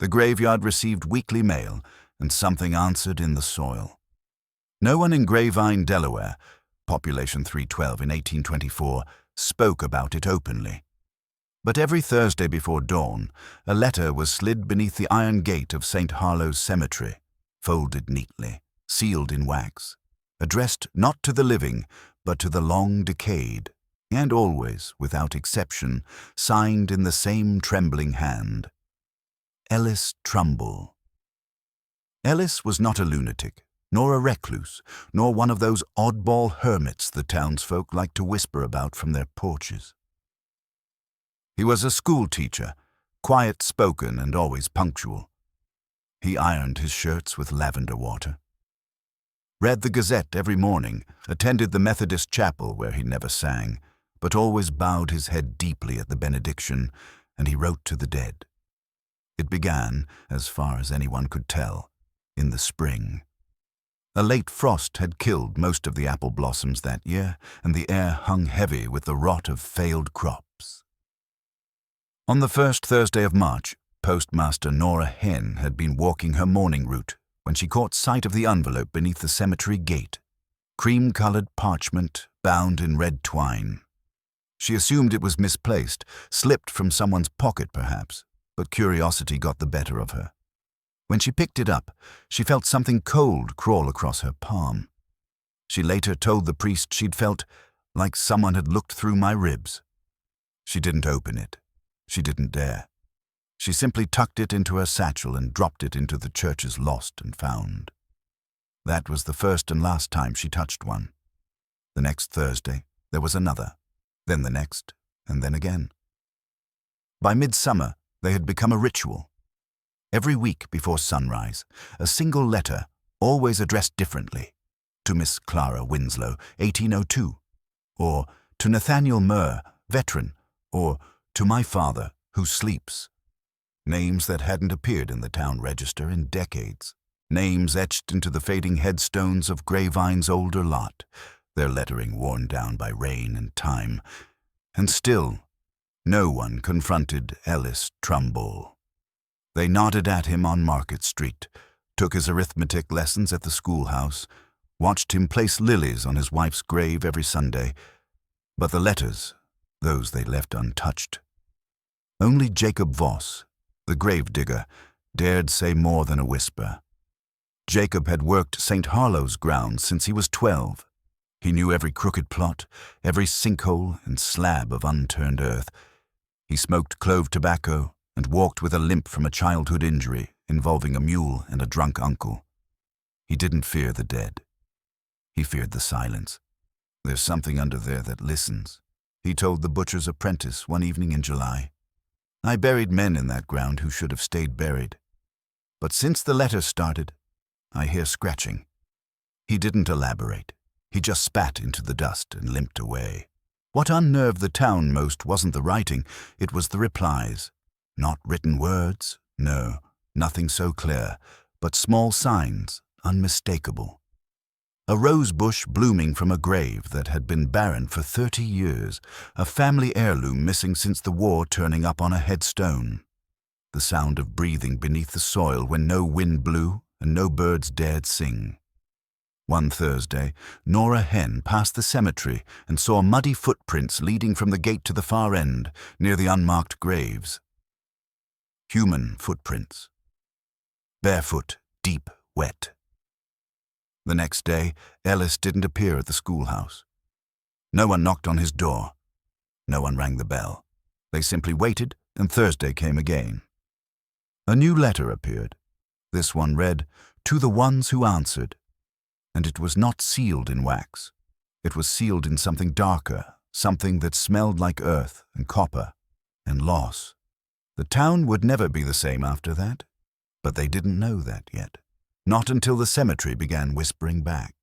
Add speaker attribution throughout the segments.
Speaker 1: The graveyard received weekly mail, and something answered in the soil. No one in Grapevine, Delaware, population 312 in 1824, spoke about it openly. But every Thursday before dawn, a letter was slid beneath the iron gate of St. Harlow's Cemetery, folded neatly, sealed in wax, addressed not to the living, but to the long decayed, and always, without exception, signed in the same trembling hand, Elias Trumbull. Ellis was not a lunatic, nor a recluse, nor one of those oddball hermits the townsfolk like to whisper about from their porches. He was a school teacher, quiet-spoken and always punctual. He ironed his shirts with lavender water, read the Gazette every morning, attended the Methodist chapel where he never sang, but always bowed his head deeply at the benediction, and he wrote to the dead. It began, as far as anyone could tell, in the spring. A late frost had killed most of the apple blossoms that year, and the air hung heavy with the rot of failed crops. On the first Thursday of March, Postmaster Nora Hen had been walking her morning route when she caught sight of the envelope beneath the cemetery gate, cream-colored parchment bound in red twine. She assumed it was misplaced, slipped from someone's pocket perhaps, but curiosity got the better of her. When she picked it up, she felt something cold crawl across her palm. She later told the priest she'd felt like someone had looked through my ribs. She didn't open it. She didn't dare. She simply tucked it into her satchel and dropped it into the church's lost and found. That was the first and last time she touched one. The next Thursday, there was another, then the next, and then again. By midsummer, they had become a ritual. Every week before sunrise, a single letter, always addressed differently, to Miss Clara Winslow, 1802, or to Nathaniel Murr, veteran, or to my father, who sleeps. Names that hadn't appeared in the town register in decades. Names etched into the fading headstones of Gravevine's older lot, their lettering worn down by rain and time. And still, no one confronted Elias Trumbull. They nodded at him on Market Street, took his arithmetic lessons at the schoolhouse, watched him place lilies on his wife's grave every Sunday. But the letters, those they left untouched. Only Jacob Voss, the gravedigger, dared say more than a whisper. Jacob had worked St. Harlow's grounds since he was 12. He knew every crooked plot, every sinkhole and slab of unturned earth. He smoked clove tobacco and walked with a limp from a childhood injury involving a mule and a drunk uncle. He didn't fear the dead. He feared the silence. There's something under there that listens, he told the butcher's apprentice one evening in July. I buried men in that ground who should have stayed buried. But since the letter started, I hear scratching. He didn't elaborate. He just spat into the dust and limped away. What unnerved the town most wasn't the writing, it was the replies. Not written words, no, nothing so clear, but small signs, unmistakable. A rose bush blooming from a grave that had been barren for 30 years, a family heirloom missing since the war turning up on a headstone. The sound of breathing beneath the soil when no wind blew and no birds dared sing. One Thursday, Nora Hen passed the cemetery and saw muddy footprints leading from the gate to the far end, near the unmarked graves. Human footprints. Barefoot, deep, wet. The next day, Ellis didn't appear at the schoolhouse. No one knocked on his door. No one rang the bell. They simply waited, and Thursday came again. A new letter appeared. This one read, "To the ones who answered." And it was not sealed in wax. It was sealed in something darker, something that smelled like earth and copper and loss. The town would never be the same after that, but they didn't know that yet. Not until the cemetery began whispering back.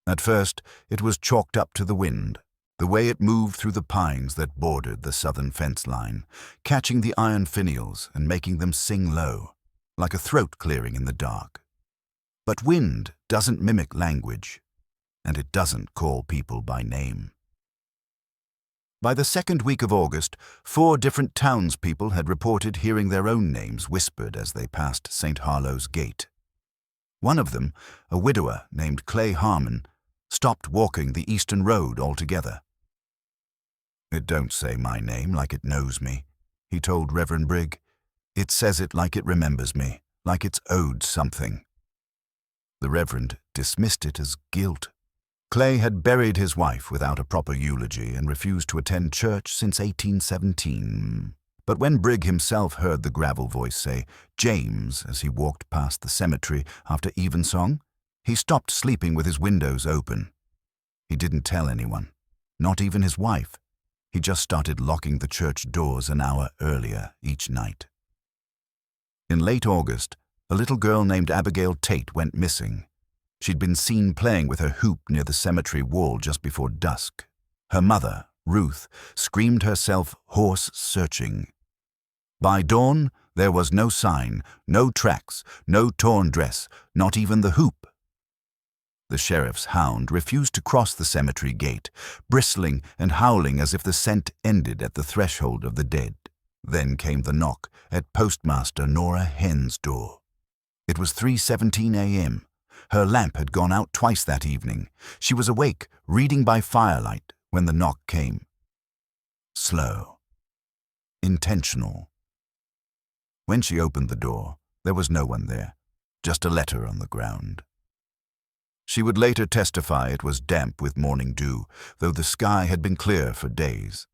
Speaker 1: At first, it was chalked up to the wind, the way it moved through the pines that bordered the southern fence line, catching the iron finials and making them sing low, like a throat clearing in the dark. But wind doesn't mimic language, and it doesn't call people by name. By the second week of August, 4 different townspeople had reported hearing their own names whispered as they passed St. Harlow's gate. One of them, a widower named Clay Harmon, stopped walking the eastern road altogether. "It don't say my name like it knows me," he told Reverend Brigg. "It says it like it remembers me, like it's owed something." The Reverend dismissed it as guilt. Clay had buried his wife without a proper eulogy and refused to attend church since 1817. But when Brigg himself heard the gravel voice say, "James," as he walked past the cemetery after evensong, he stopped sleeping with his windows open. He didn't tell anyone, not even his wife. He just started locking the church doors an hour earlier each night. In late August, a little girl named Abigail Tate went missing. She'd been seen playing with her hoop near the cemetery wall just before dusk. Her mother, Ruth, screamed herself hoarse searching. By dawn, there was no sign, no tracks, no torn dress, not even the hoop. The sheriff's hound refused to cross the cemetery gate, bristling and howling as if the scent ended at the threshold of the dead. Then came the knock at Postmaster Nora Henn's door. It was 3:17 a.m. Her lamp had gone out twice that evening. She was awake, reading by firelight, when the knock came. Slow. Intentional. When she opened the door, there was no one there, just a letter on the ground. She would later testify it was damp with morning dew, though the sky had been clear for days.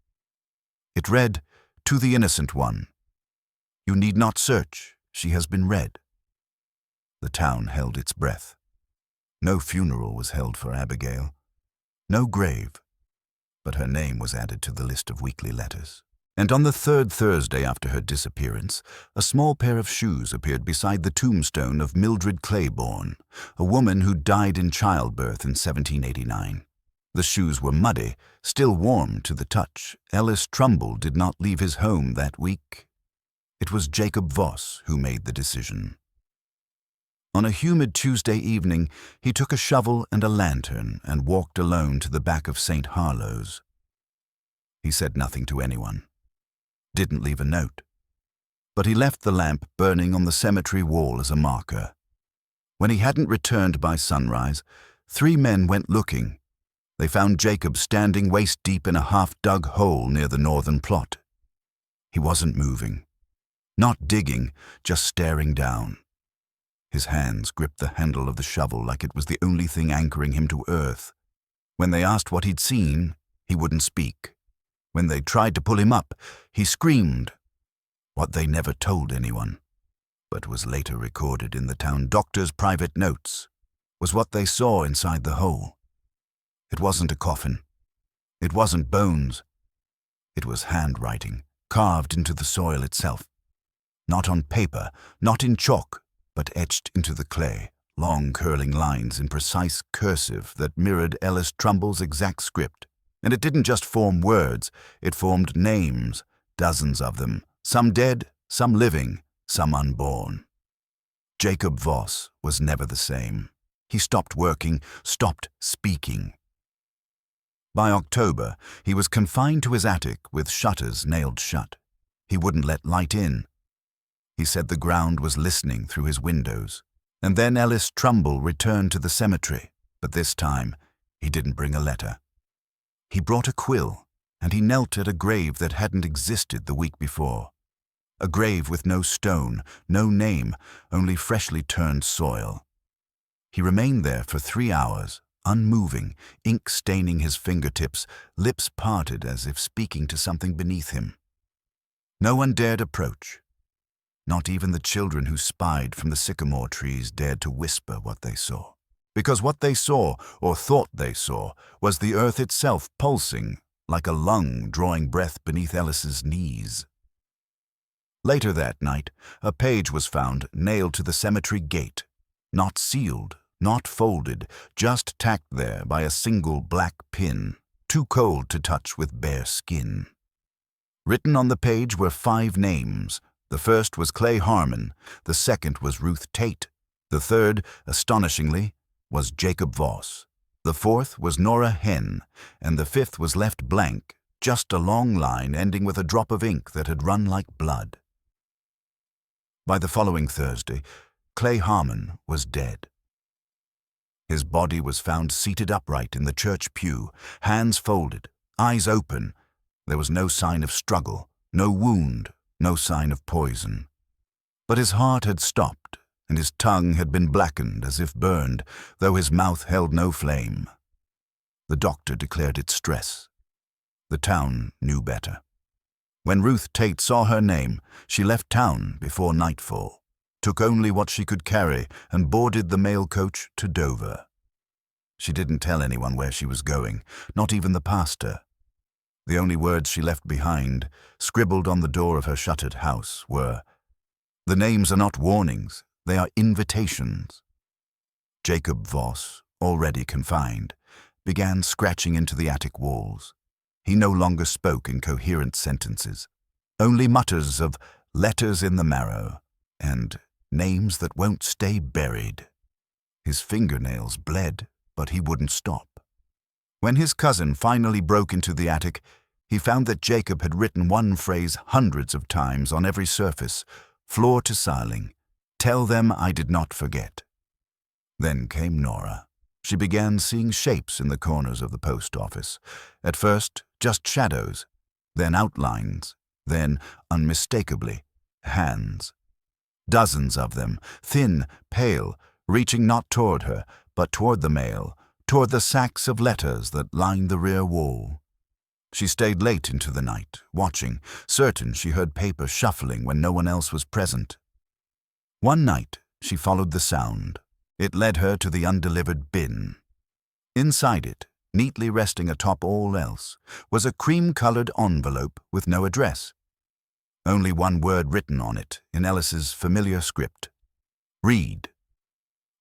Speaker 1: It read, "To the innocent one. You need not search, she has been read." The town held its breath. No funeral was held for Abigail. No grave. But her name was added to the list of weekly letters. And on the 3rd Thursday after her disappearance, a small pair of shoes appeared beside the tombstone of Mildred Claiborne, a woman who died in childbirth in 1789. The shoes were muddy, still warm to the touch. Ellis Trumbull did not leave his home that week. It was Jacob Voss who made the decision. On a humid Tuesday evening, he took a shovel and a lantern and walked alone to the back of St. Harlow's. He said nothing to anyone. Didn't leave a note. But he left the lamp burning on the cemetery wall as a marker. When he hadn't returned by sunrise, 3 men went looking. They found Jacob standing waist-deep in a half-dug hole near the northern plot. He wasn't moving. Not digging, just staring down. His hands gripped the handle of the shovel like it was the only thing anchoring him to earth. When they asked what he'd seen, he wouldn't speak. When they tried to pull him up, he screamed. What they never told anyone, but was later recorded in the town doctor's private notes, was what they saw inside the hole. It wasn't a coffin. It wasn't bones. It was handwriting, carved into the soil itself. Not on paper, not in chalk, but etched into the clay, long curling lines in precise cursive that mirrored Ellis Trumbull's exact script. And it didn't just form words, it formed names, dozens of them, some dead, some living, some unborn. Jacob Voss was never the same. He stopped working, stopped speaking. By October, he was confined to his attic with shutters nailed shut. He wouldn't let light in. He said the ground was listening through his windows. And then Ellis Trumbull returned to the cemetery, but this time he didn't bring a letter. He brought a quill, and he knelt at a grave that hadn't existed the week before. A grave with no stone, no name, only freshly turned soil. He remained there for 3 hours, unmoving, ink staining his fingertips, lips parted as if speaking to something beneath him. No one dared approach. Not even the children who spied from the sycamore trees dared to whisper what they saw. Because what they saw, or thought they saw, was the earth itself pulsing, like a lung drawing breath beneath Ellis's knees. Later that night, a page was found nailed to the cemetery gate, not sealed, not folded, just tacked there by a single black pin, too cold to touch with bare skin. Written on the page were 5 names. The first was Clay Harmon, the second was Ruth Tate, the third, astonishingly, was Jacob Voss, the fourth was Nora Henn, and the fifth was left blank just a long line ending with a drop of ink that had run like blood. By the following Thursday, Clay Harmon was dead. His body was found seated upright in the church pew, hands folded, eyes open. There was no sign of struggle, no wound, no sign of poison. But his heart had stopped, and his tongue had been blackened as if burned, though his mouth held no flame. The doctor declared it stress. The town knew better. When Ruth Tate saw her name, she left town before nightfall, took only what she could carry, and boarded the mail coach to Dover. She didn't tell anyone where she was going, not even the pastor. The only words she left behind, scribbled on the door of her shuttered house, were, "The names are not warnings, they are invitations." Jacob Voss, already confined, began scratching into the attic walls. He no longer spoke in coherent sentences, only mutters of letters in the marrow and names that won't stay buried. His fingernails bled, but he wouldn't stop. When his cousin finally broke into the attic, he found that Jacob had written one phrase hundreds of times on every surface, floor to ceiling, "Tell them I did not forget." Then came Nora. She began seeing shapes in the corners of the post office. At first, just shadows, then outlines, then, unmistakably, hands. Dozens of them, thin, pale, reaching not toward her, but toward the mail, toward the sacks of letters that lined the rear wall. She stayed late into the night, watching, certain she heard paper shuffling when no one else was present. One night, she followed the sound. It led her to the undelivered bin. Inside it, neatly resting atop all else, was a cream-colored envelope with no address. Only one word written on it in Ellis's familiar script: "Read."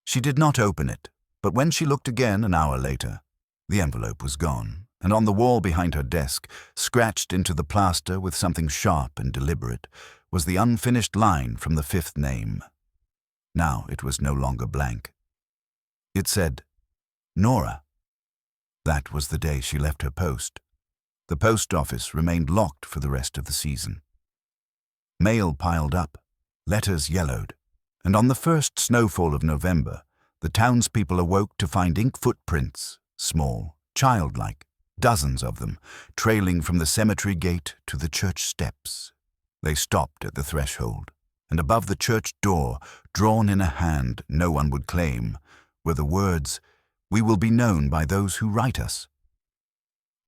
Speaker 1: She did not open it, but when she looked again an hour later, the envelope was gone, and on the wall behind her desk, scratched into the plaster with something sharp and deliberate, was the unfinished line from the fifth name. Now it was no longer blank. It said, "Nora." That was the day she left her post. The post office remained locked for the rest of the season. Mail piled up, letters yellowed, and on the first snowfall of November, the townspeople awoke to find ink footprints, small, childlike, dozens of them, trailing from the cemetery gate to the church steps. They stopped at the threshold, and above the church door, drawn in a hand no one would claim, were the words, "We will be known by those who write us."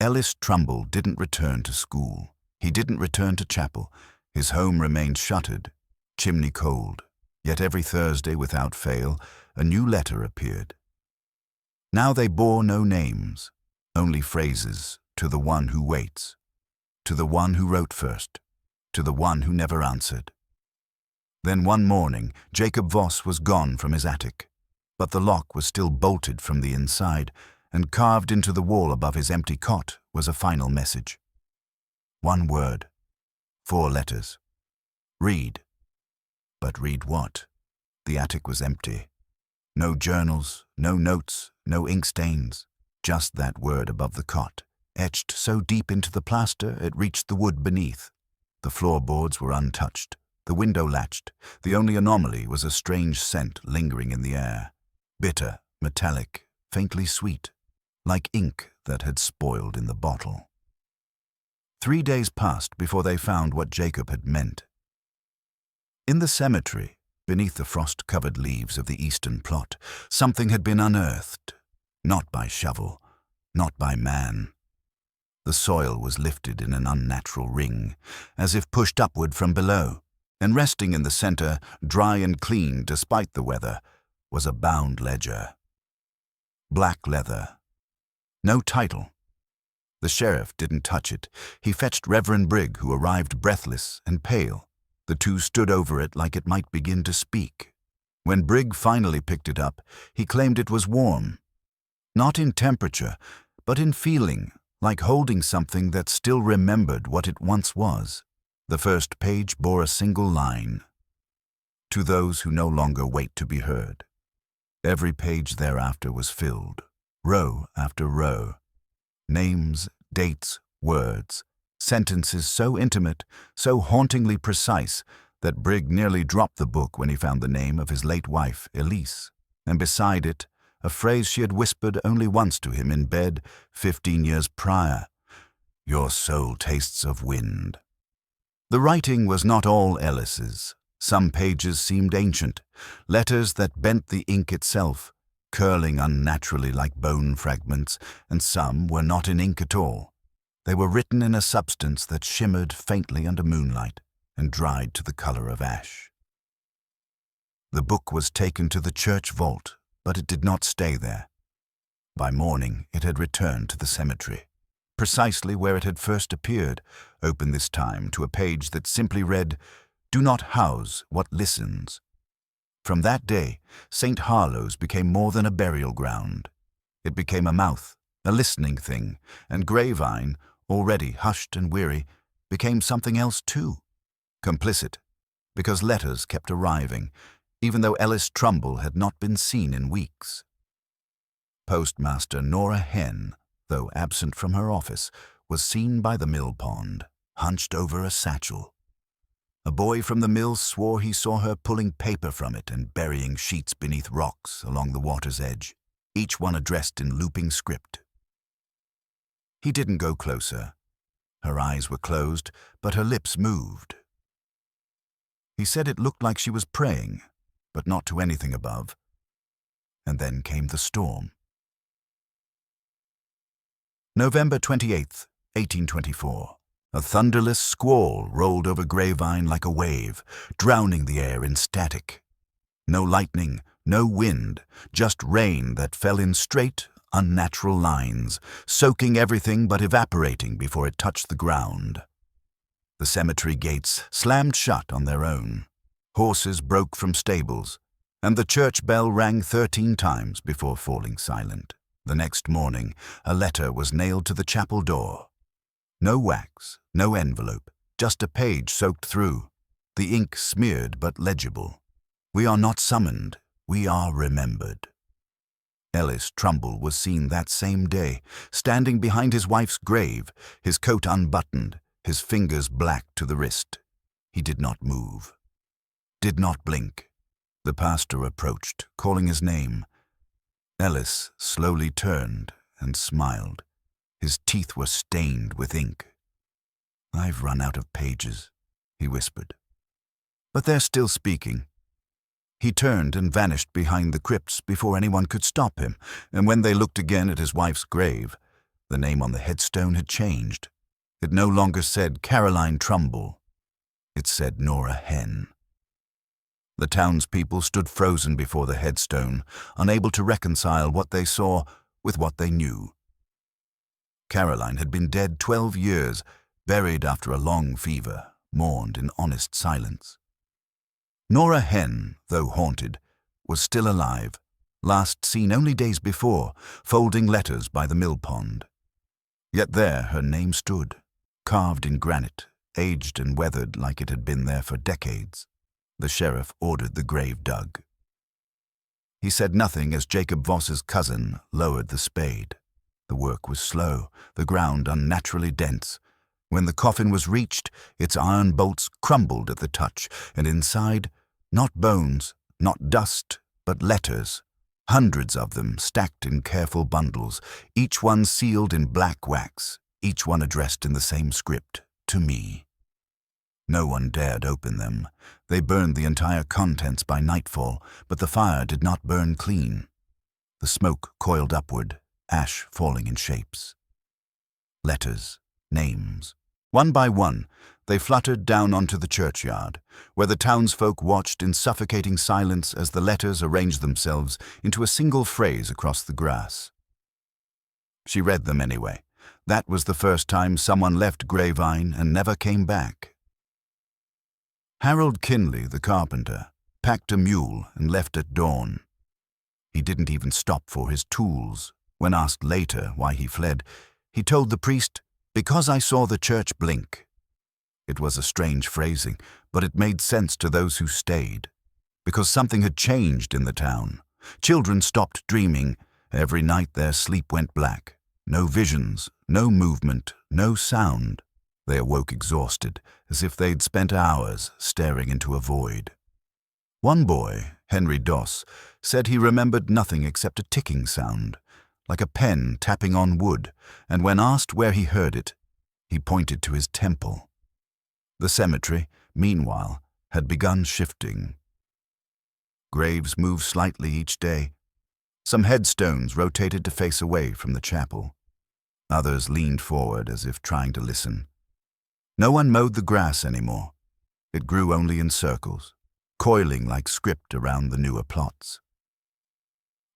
Speaker 1: Ellis Trumbull didn't return to school. He didn't return to chapel. His home remained shuttered, chimney cold, yet every Thursday without fail, a new letter appeared. Now they bore no names, only phrases: "To the one who waits," "To the one who wrote first," "To the one who never answered." Then one morning, Jacob Voss was gone from his attic, but the lock was still bolted from the inside, and carved into the wall above his empty cot was a final message. One word, 4 letters. Read. But read what? The attic was empty. No journals, no notes, no ink stains, just that word above the cot, etched so deep into the plaster it reached the wood beneath. The floorboards were untouched. The window latched. The only anomaly was a strange scent lingering in the air. Bitter, metallic, faintly sweet, like ink that had spoiled in the bottle. 3 days passed before they found what Jacob had meant. In the cemetery, beneath the frost-covered leaves of the eastern plot, something had been unearthed, not by shovel, not by man. The soil was lifted in an unnatural ring, as if pushed upward from below. And resting in the center, dry and clean despite the weather, was a bound ledger. Black leather. No title. The sheriff didn't touch it. He fetched Reverend Brigg, who arrived breathless and pale. The two stood over it like it might begin to speak. When Brigg finally picked it up, he claimed it was warm. Not in temperature, but in feeling, like holding something that still remembered what it once was. The first page bore a single line: "To those who no longer wait to be heard." Every page thereafter was filled, row after row. Names, dates, Words, sentences so intimate, so hauntingly precise, that Brigg nearly dropped the book when he found the name of his late wife, Elise, and beside it, a phrase she had whispered only once to him in bed 15 years prior: "Your soul tastes of wind." The writing was not all Ellis's. Some pages seemed ancient, letters that bent the ink itself, curling unnaturally like bone fragments, and some were not in ink at all. They were written in a substance that shimmered faintly under moonlight and dried to the color of ash. The book was taken to the church vault, but it did not stay there. By morning, it had returned to the cemetery, precisely where it had first appeared, open this time to a page that simply read, "Do not house what listens." From that day, St. Harlow's became more than a burial ground. It became a mouth, a listening thing, and Grayvine, already hushed and weary, became something else too. Complicit, because letters kept arriving, even though Ellis Trumbull had not been seen in weeks. Postmaster Nora Henn, though absent from her office, was seen by the mill pond, hunched over a satchel. A boy from the mill swore he saw her pulling paper from it and burying sheets beneath rocks along the water's edge, each one addressed in looping script. He didn't go closer. Her eyes were closed, but her lips moved. He said it looked like she was praying, but not to anything above. And then came the storm. November 28th, 1824. A thunderless squall rolled over Grayvine like a wave, drowning the air in static. No lightning, no wind, just rain that fell in straight, unnatural lines, soaking everything but evaporating before it touched the ground. The cemetery gates slammed shut on their own. Horses broke from stables, and the church bell rang 13 times before falling silent. The next morning, a letter was nailed to the chapel door. No wax, no envelope, just a page soaked through, the ink smeared but legible. "We are not summoned, we are remembered." Ellis Trumbull was seen that same day, standing behind his wife's grave, his coat unbuttoned, his fingers black to the wrist. He did not move, did not blink. The pastor approached, calling his name. Ellis slowly turned and smiled. His teeth were stained with ink. "I've run out of pages," he whispered. "But they're still speaking." He turned and vanished behind the crypts before anyone could stop him, and when they looked again at his wife's grave, the name on the headstone had changed. It no longer said Caroline Trumbull. It said Nora Henn. The townspeople stood frozen before the headstone, unable to reconcile what they saw with what they knew. Caroline had been dead 12 years, buried after a long fever, mourned in honest silence. Nora Henn, though haunted, was still alive, last seen only days before, folding letters by the mill pond. Yet there her name stood, carved in granite, aged and weathered like it had been there for decades. The sheriff ordered the grave dug. He said nothing as Jacob Voss's cousin lowered the spade. The work was slow, the ground unnaturally dense. When the coffin was reached, its iron bolts crumbled at the touch, and inside, not bones, not dust, but letters. Hundreds of them stacked in careful bundles, each one sealed in black wax, each one addressed in the same script, to me. No one dared open them. They burned the entire contents by nightfall, but the fire did not burn clean. The smoke coiled upward, ash falling in shapes. Letters, names. One by one, they fluttered down onto the churchyard, where the townsfolk watched in suffocating silence as the letters arranged themselves into a single phrase across the grass. She read them anyway. That was the first time someone left Grayvine and never came back. Harold Kinley, the carpenter, packed a mule and left at dawn. He didn't even stop for his tools. When asked later why he fled, he told the priest, "Because I saw the church blink." It was a strange phrasing, but it made sense to those who stayed. Because something had changed in the town. Children stopped dreaming. Every night their sleep went black. No visions, no movement, no sound. They awoke exhausted, as if they'd spent hours staring into a void. One boy, Henry Doss, said he remembered nothing except a ticking sound, like a pen tapping on wood, and when asked where he heard it, he pointed to his temple. The cemetery, meanwhile, had begun shifting. Graves moved slightly each day. Some headstones rotated to face away from the chapel. Others leaned forward as if trying to listen. No one mowed the grass anymore. It grew only in circles, coiling like script around the newer plots.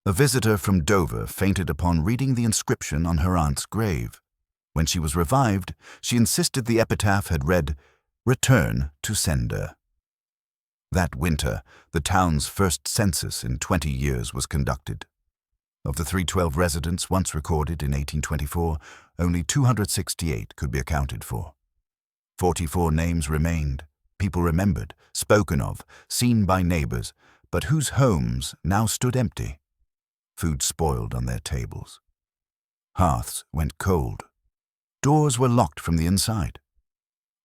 Speaker 1: A visitor from Dover fainted upon reading the inscription on her aunt's grave. When she was revived, she insisted the epitaph had read, "Return to sender." That winter, the town's first census in 20 years was conducted. Of the 312 residents once recorded in 1824, only 268 could be accounted for. 44 names remained, people remembered, spoken of, seen by neighbors, but whose homes now stood empty. Food spoiled on their tables. Hearths went cold. Doors were locked from the inside.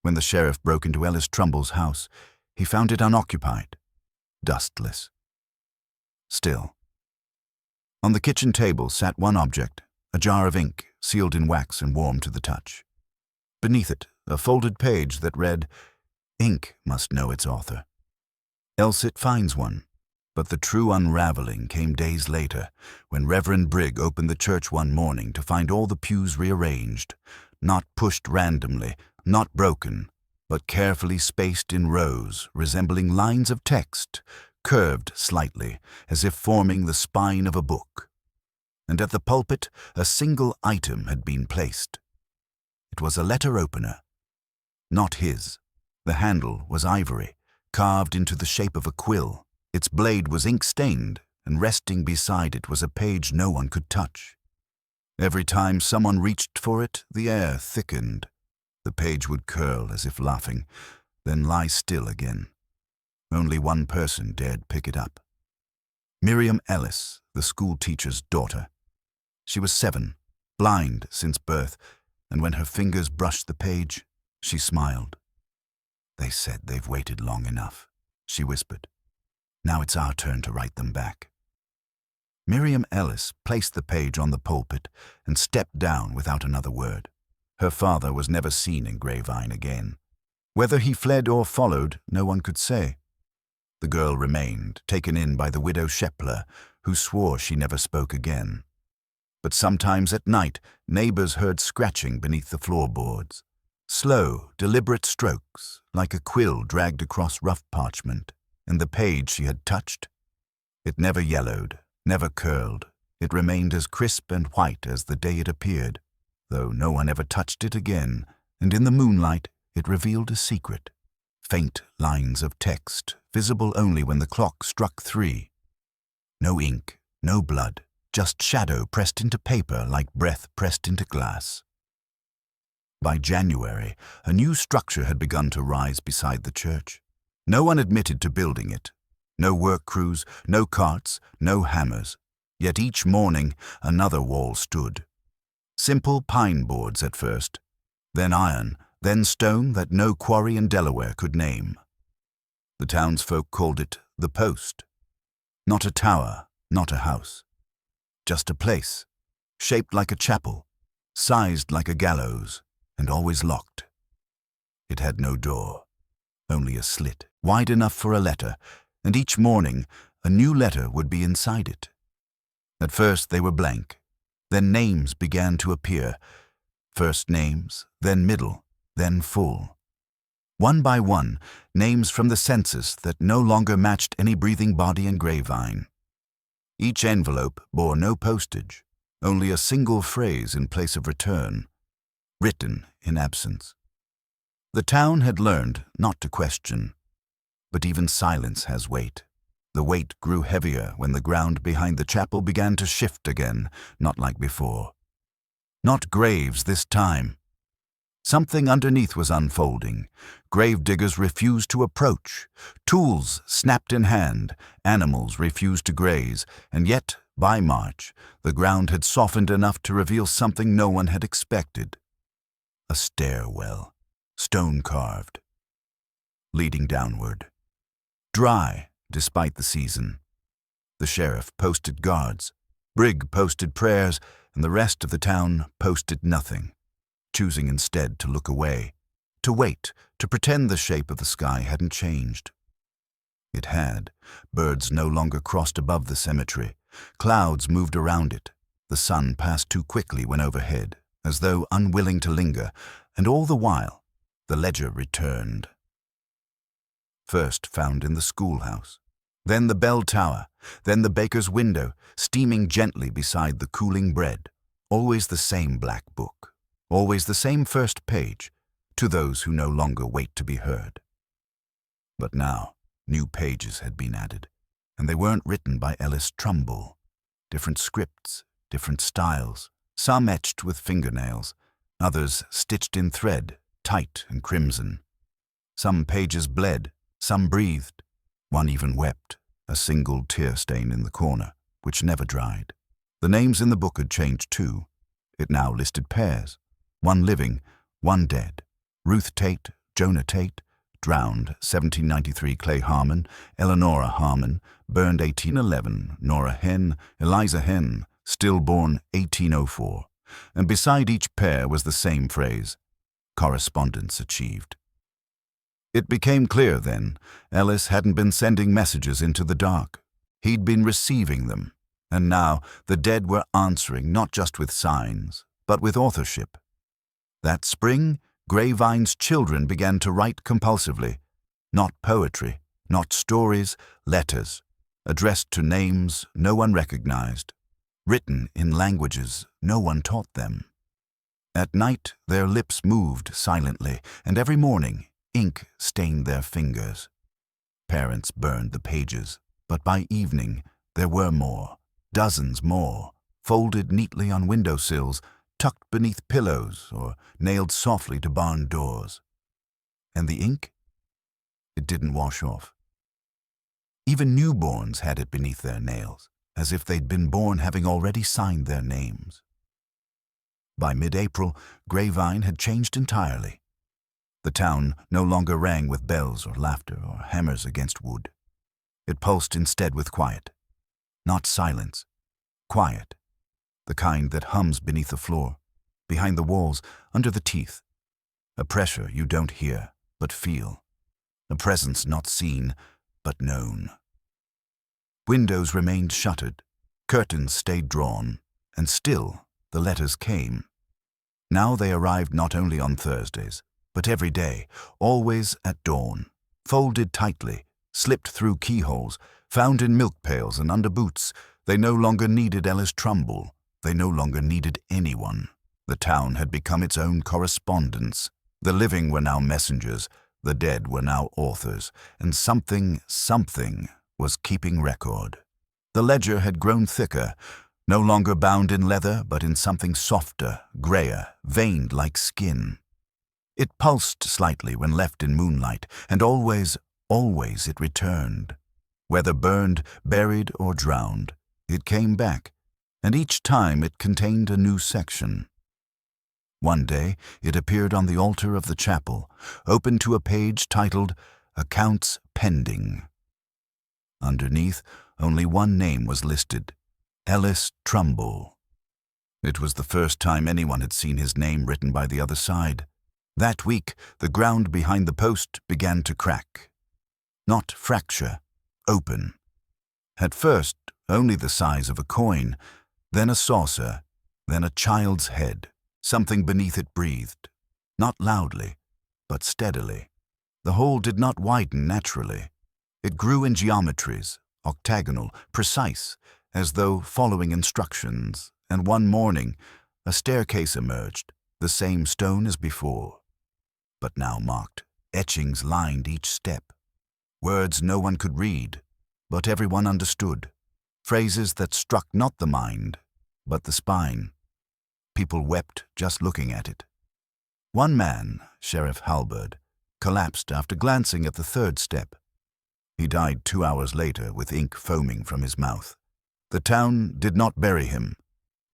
Speaker 1: When the sheriff broke into Ellis Trumbull's house, he found it unoccupied, dustless. Still. On the kitchen table sat one object, a jar of ink, sealed in wax and warm to the touch. Beneath it, a folded page that read, "Ink must know its author. Else it finds one." But the true unraveling came days later, when Reverend Brigg opened the church one morning to find all the pews rearranged, not pushed randomly, not broken, but carefully spaced in rows resembling lines of text, curved slightly, as if forming the spine of a book. And at the pulpit, a single item had been placed. It was a letter opener. Not his. The handle was ivory, carved into the shape of a quill. Its blade was ink-stained, and resting beside it was a page no one could touch. Every time someone reached for it, the air thickened. The page would curl as if laughing, then lie still again. Only one person dared pick it up. Miriam Ellis, the school teacher's daughter. She was 7, blind since birth, and when her fingers brushed the page, she smiled. "They said they've waited long enough," she whispered. "Now it's our turn to write them back." Miriam Ellis placed the page on the pulpit and stepped down without another word. Her father was never seen in Grapevine again. Whether he fled or followed, no one could say. The girl remained, taken in by the widow Shepler, who swore she never spoke again. But sometimes at night, neighbors heard scratching beneath the floorboards. Slow, deliberate strokes, like a quill dragged across rough parchment. And the page she had touched? It never yellowed, never curled. It remained as crisp and white as the day it appeared, though no one ever touched it again, and in the moonlight it revealed a secret. Faint lines of text, visible only when the clock struck 3. No ink, no blood, just shadow pressed into paper like breath pressed into glass. By January, a new structure had begun to rise beside the church. No one admitted to building it. No work crews, no carts, no hammers. Yet each morning another wall stood. Simple pine boards at first, then iron, then stone that no quarry in Delaware could name. The townsfolk called it the Post. Not a tower, not a house. Just a place, shaped like a chapel, sized like a gallows, and always locked. It had no door, only a slit, wide enough for a letter, and each morning a new letter would be inside it. At first they were blank, then names began to appear, first names, then middle, then full. One by one, names from the census that no longer matched any breathing body in Grapevine. Each envelope bore no postage, only a single phrase in place of return, written in absence. The town had learned not to question, but even silence has weight. The weight grew heavier when the ground behind the chapel began to shift again, not like before. Not graves this time. Something underneath was unfolding. Gravediggers refused to approach. Tools snapped in hand. Animals refused to graze. And yet, by March, the ground had softened enough to reveal something no one had expected. A stairwell, stone-carved, leading downward. Dry, despite the season. The sheriff posted guards. Brigg posted prayers, and the rest of the town posted nothing, choosing instead to look away, to wait, to pretend the shape of the sky hadn't changed. It had. Birds no longer crossed above the cemetery. Clouds moved around it. The sun passed too quickly when overhead, as though unwilling to linger, and all the while, the ledger returned. First found in the schoolhouse, then the bell tower, then the baker's window, steaming gently beside the cooling bread. Always the same black book, always the same first page, to those who no longer wait to be heard. But now, new pages had been added, and they weren't written by Elias Grunewald. Different scripts, different styles, some etched with fingernails, others stitched in thread, tight and crimson. Some pages bled, some breathed. One even wept, a single tear stain in the corner, which never dried. The names in the book had changed too. It now listed pairs, one living, one dead. Ruth Tate, Jonah Tate, drowned 1793 Clay Harmon, Eleanora Harmon, burned 1811 Nora Henn, Eliza Henn, stillborn 1804. And beside each pair was the same phrase, correspondence achieved. It became clear then, Elias hadn't been sending messages into the dark. He'd been receiving them, and now the dead were answering not just with signs, but with authorship. That spring, Gravevine's children began to write compulsively, not poetry, not stories, letters, addressed to names no one recognized, written in languages no one taught them. At night, their lips moved silently, and every morning, ink stained their fingers. Parents burned the pages, but by evening there were more, dozens more, folded neatly on windowsills, tucked beneath pillows, or nailed softly to barn doors. And the ink? It didn't wash off. Even newborns had it beneath their nails, as if they'd been born having already signed their names. By mid-April, Gravevine had changed entirely. The town no longer rang with bells or laughter or hammers against wood. It pulsed instead with quiet. Not silence. Quiet. The kind that hums beneath the floor, behind the walls, under the teeth. A pressure you don't hear, but feel. A presence not seen, but known. Windows remained shuttered. Curtains stayed drawn. And still, the letters came. Now they arrived not only on Thursdays, but every day, always at dawn, folded tightly, slipped through keyholes, found in milk pails and under boots. They no longer needed Elias Grunewald. They no longer needed anyone. The town had become its own correspondence. The living were now messengers, the dead were now authors, and something was keeping record. The ledger had grown thicker, no longer bound in leather, but in something softer, grayer, veined like skin. It pulsed slightly when left in moonlight, and always it returned. Whether burned, buried, or drowned, it came back, and each time it contained a new section. One day it appeared on the altar of the chapel, open to a page titled Accounts Pending. Underneath, only one name was listed, Elias Grunewald. It was the first time anyone had seen his name written by the other side. That week, the ground behind the post began to crack. Not fracture, open. At first, only the size of a coin, then a saucer, then a child's head. Something beneath it breathed, not loudly, but steadily. The hole did not widen naturally. It grew in geometries, octagonal, precise, as though following instructions, and one morning, a staircase emerged, the same stone as before, but now marked. Etchings lined each step. Words no one could read, but everyone understood. Phrases that struck not the mind, but the spine. People wept just looking at it. One man, Sheriff Halberd, collapsed after glancing at the third step. He died 2 hours later with ink foaming from his mouth. The town did not bury him.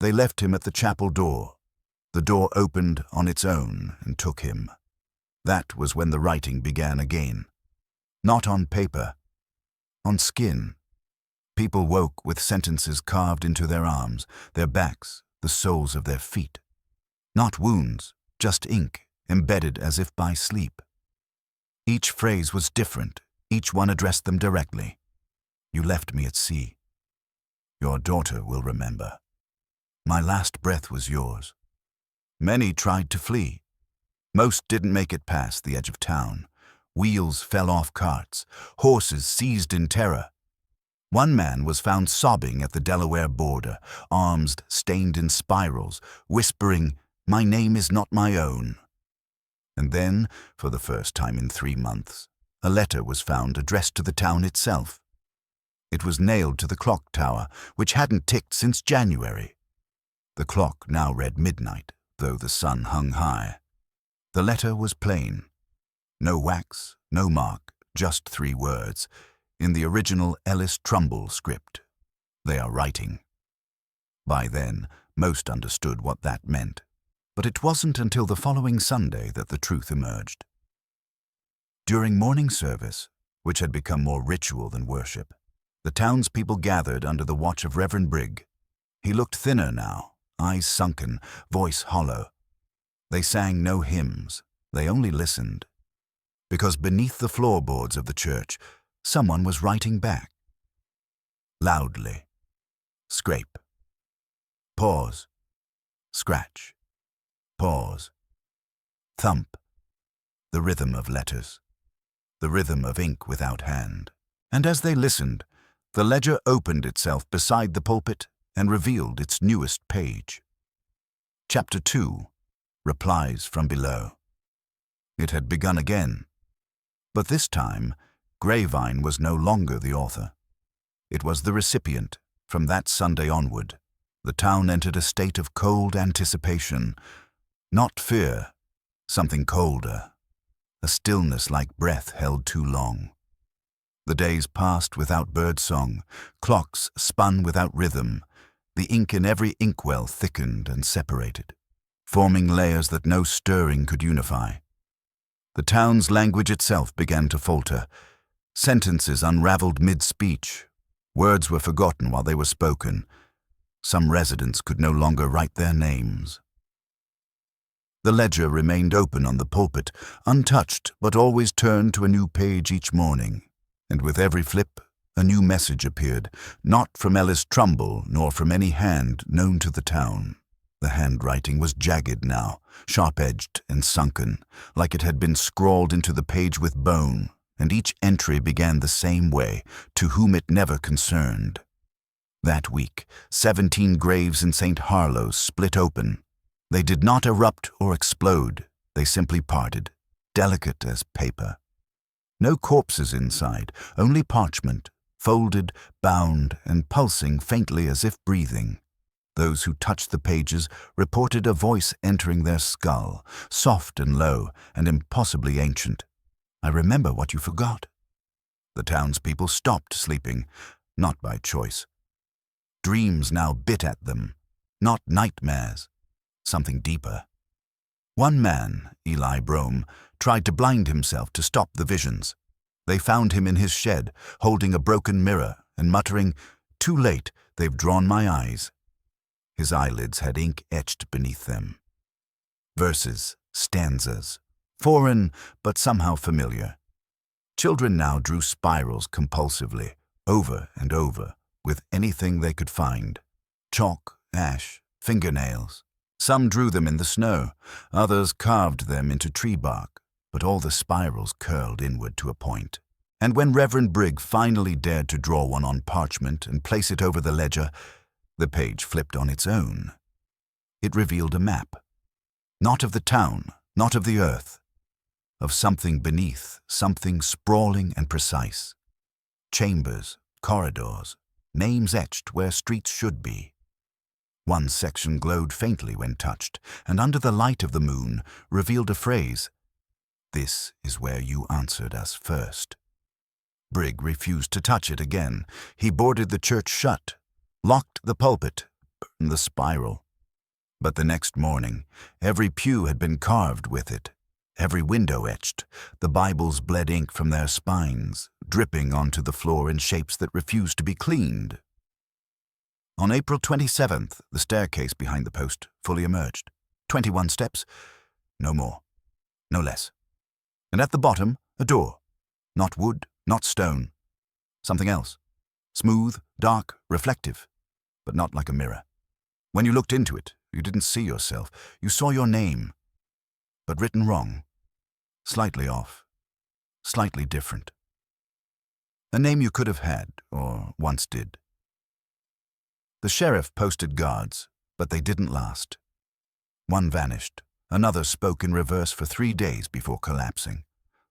Speaker 1: They left him at the chapel door. The door opened on its own and took him. That was when the writing began again. Not on paper, on skin. People woke with sentences carved into their arms, their backs, the soles of their feet. Not wounds, just ink, embedded as if by sleep. Each phrase was different. Each one addressed them directly. You left me at sea. Your daughter will remember. My last breath was yours. Many tried to flee. Most didn't make it past the edge of town. Wheels fell off carts. Horses seized in terror. One man was found sobbing at the Delaware border, arms stained in spirals, whispering, "My name is not my own." And then, for the first time in 3 months, a letter was found addressed to the town itself. It was nailed to the clock tower, which hadn't ticked since January. The clock now read midnight, though the sun hung high. The letter was plain. No wax, no mark, just 3 words, in the original Ellis Trumbull script. They are writing. By then, most understood what that meant, but it wasn't until the following Sunday that the truth emerged. During morning service, which had become more ritual than worship, the townspeople gathered under the watch of Reverend Brigg. He looked thinner now, eyes sunken, voice hollow. They sang no hymns, they only listened. Because beneath the floorboards of the church, someone was writing back. Loudly. Scrape. Pause. Scratch. Pause. Thump. The rhythm of letters. The rhythm of ink without hand. And as they listened, the ledger opened itself beside the pulpit and revealed its newest page. Chapter 2. Replies from Below. It had begun again. But this time, Grayvine was no longer the author. It was the recipient. From that Sunday onward, the town entered a state of cold anticipation. Not fear, something colder. A stillness like breath held too long. The days passed without birdsong, clocks spun without rhythm. The ink in every inkwell thickened and separated, forming layers that no stirring could unify. The town's language itself began to falter. Sentences unraveled mid-speech. Words were forgotten while they were spoken. Some residents could no longer write their names. The ledger remained open on the pulpit, untouched, but always turned to a new page each morning. And with every flip, a new message appeared, not from Ellis Trumbull, nor from any hand known to the town. The handwriting was jagged now, sharp-edged and sunken, like it had been scrawled into the page with bone, and each entry began the same way, to whom it never concerned. That week, 17 graves in St. Harlow's split open. They did not erupt or explode, they simply parted, delicate as paper. No corpses inside, only parchment, folded, bound, and pulsing faintly as if breathing. Those who touched the pages reported a voice entering their skull, soft and low, and impossibly ancient. "I remember what you forgot." The townspeople stopped sleeping, not by choice. Dreams now bit at them, not nightmares, something deeper. One man, Eli Brome, tried to blind himself to stop the visions. They found him in his shed, holding a broken mirror and muttering, "Too late, they've drawn my eyes." His eyelids had ink etched beneath them. Verses, stanzas, foreign but somehow familiar. Children now drew spirals compulsively, over and over, with anything they could find. Chalk, ash, fingernails. Some drew them in the snow, others carved them into tree bark, but all the spirals curled inward to a point. And when Reverend Brigg finally dared to draw one on parchment and place it over the ledger, the page flipped on its own. It revealed a map. Not of the town, not of the earth. Of something beneath, something sprawling and precise. Chambers, corridors, names etched where streets should be. One section glowed faintly when touched, and under the light of the moon revealed a phrase, "This is where you answered us first." Brigg refused to touch it again. He boarded the church shut, locked the pulpit, burned the spiral. But the next morning, every pew had been carved with it, every window etched. The Bibles bled ink from their spines, dripping onto the floor in shapes that refused to be cleaned. On April 27th, the staircase behind the post fully emerged. 21 steps, no more, no less. And at the bottom, a door. Not wood, not stone. Something else. Smooth, dark, reflective, but not like a mirror. When you looked into it, you didn't see yourself. You saw your name, but written wrong. Slightly off. Slightly different. A name you could have had, or once did. The sheriff posted guards, but they didn't last. One vanished. Another spoke in reverse for 3 days before collapsing.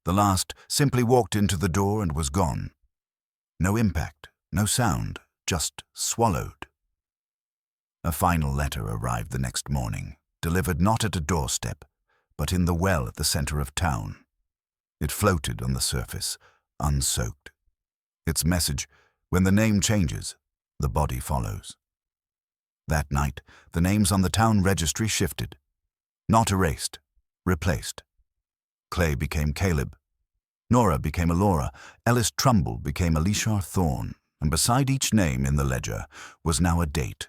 Speaker 1: The last simply walked into the door and was gone. No impact, no sound, just swallowed. A final letter arrived the next morning, delivered not at a doorstep, but in the well at the center of town. It floated on the surface, unsoaked. Its message, when the name changes, the body follows. That night, the names on the town registry shifted. Not erased, replaced. Clay became Caleb. Nora became Alora. Ellis Trumbull became Elisha Thorne. And beside each name in the ledger was now a date.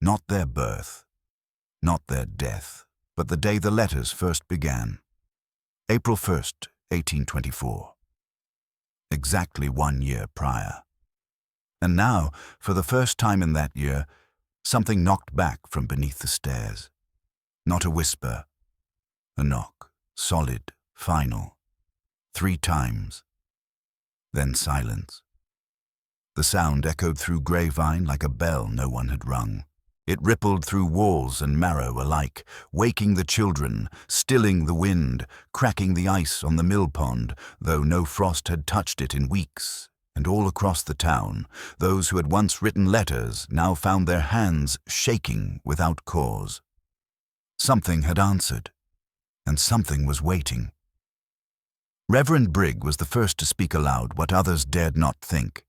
Speaker 1: Not their birth, not their death, but the day the letters first began. April 1st, 1824. Exactly 1 year prior. And now, for the first time in that year, something knocked back from beneath the stairs. Not a whisper. A knock, solid, final. 3 times. Then silence. The sound echoed through Grapevine like a bell no one had rung. It rippled through walls and marrow alike, waking the children, stilling the wind, cracking the ice on the mill pond, though no frost had touched it in weeks. And all across the town, those who had once written letters now found their hands shaking without cause. Something had answered, and something was waiting. Reverend Brigg was the first to speak aloud what others dared not think.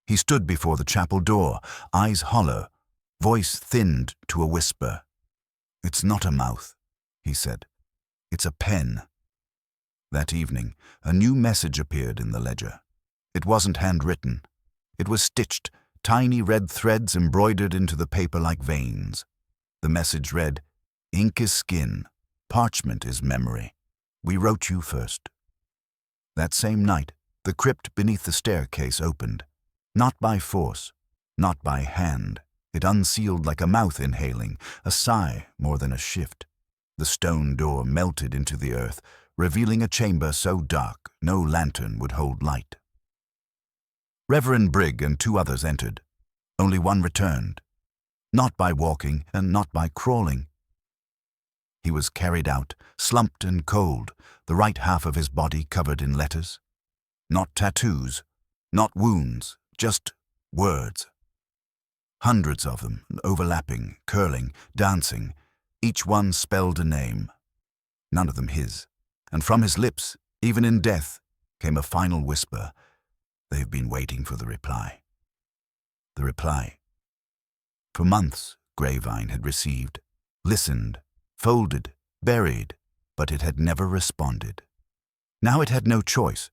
Speaker 1: He stood before the chapel door, eyes hollow, voice thinned to a whisper. "It's not a mouth," he said. "It's a pen." That evening, a new message appeared in the ledger. It wasn't handwritten. It was stitched, tiny red threads embroidered into the paper like veins. The message read, "Ink is skin, parchment is memory. We wrote you first." That same night, the crypt beneath the staircase opened. Not by force, not by hand. It unsealed like a mouth inhaling, a sigh more than a shift. The stone door melted into the earth, revealing a chamber so dark no lantern would hold light. Reverend Brigg and 2 others entered. Only one returned. Not by walking and not by crawling. He was carried out, slumped and cold, the right half of his body covered in letters. Not tattoos, not wounds, just words. Hundreds of them, overlapping, curling, dancing. Each one spelled a name. None of them his. And from his lips, even in death, came a final whisper. They've been waiting for the reply. The reply. For months, Grapevine had received, listened, folded, buried, but it had never responded. Now it had no choice.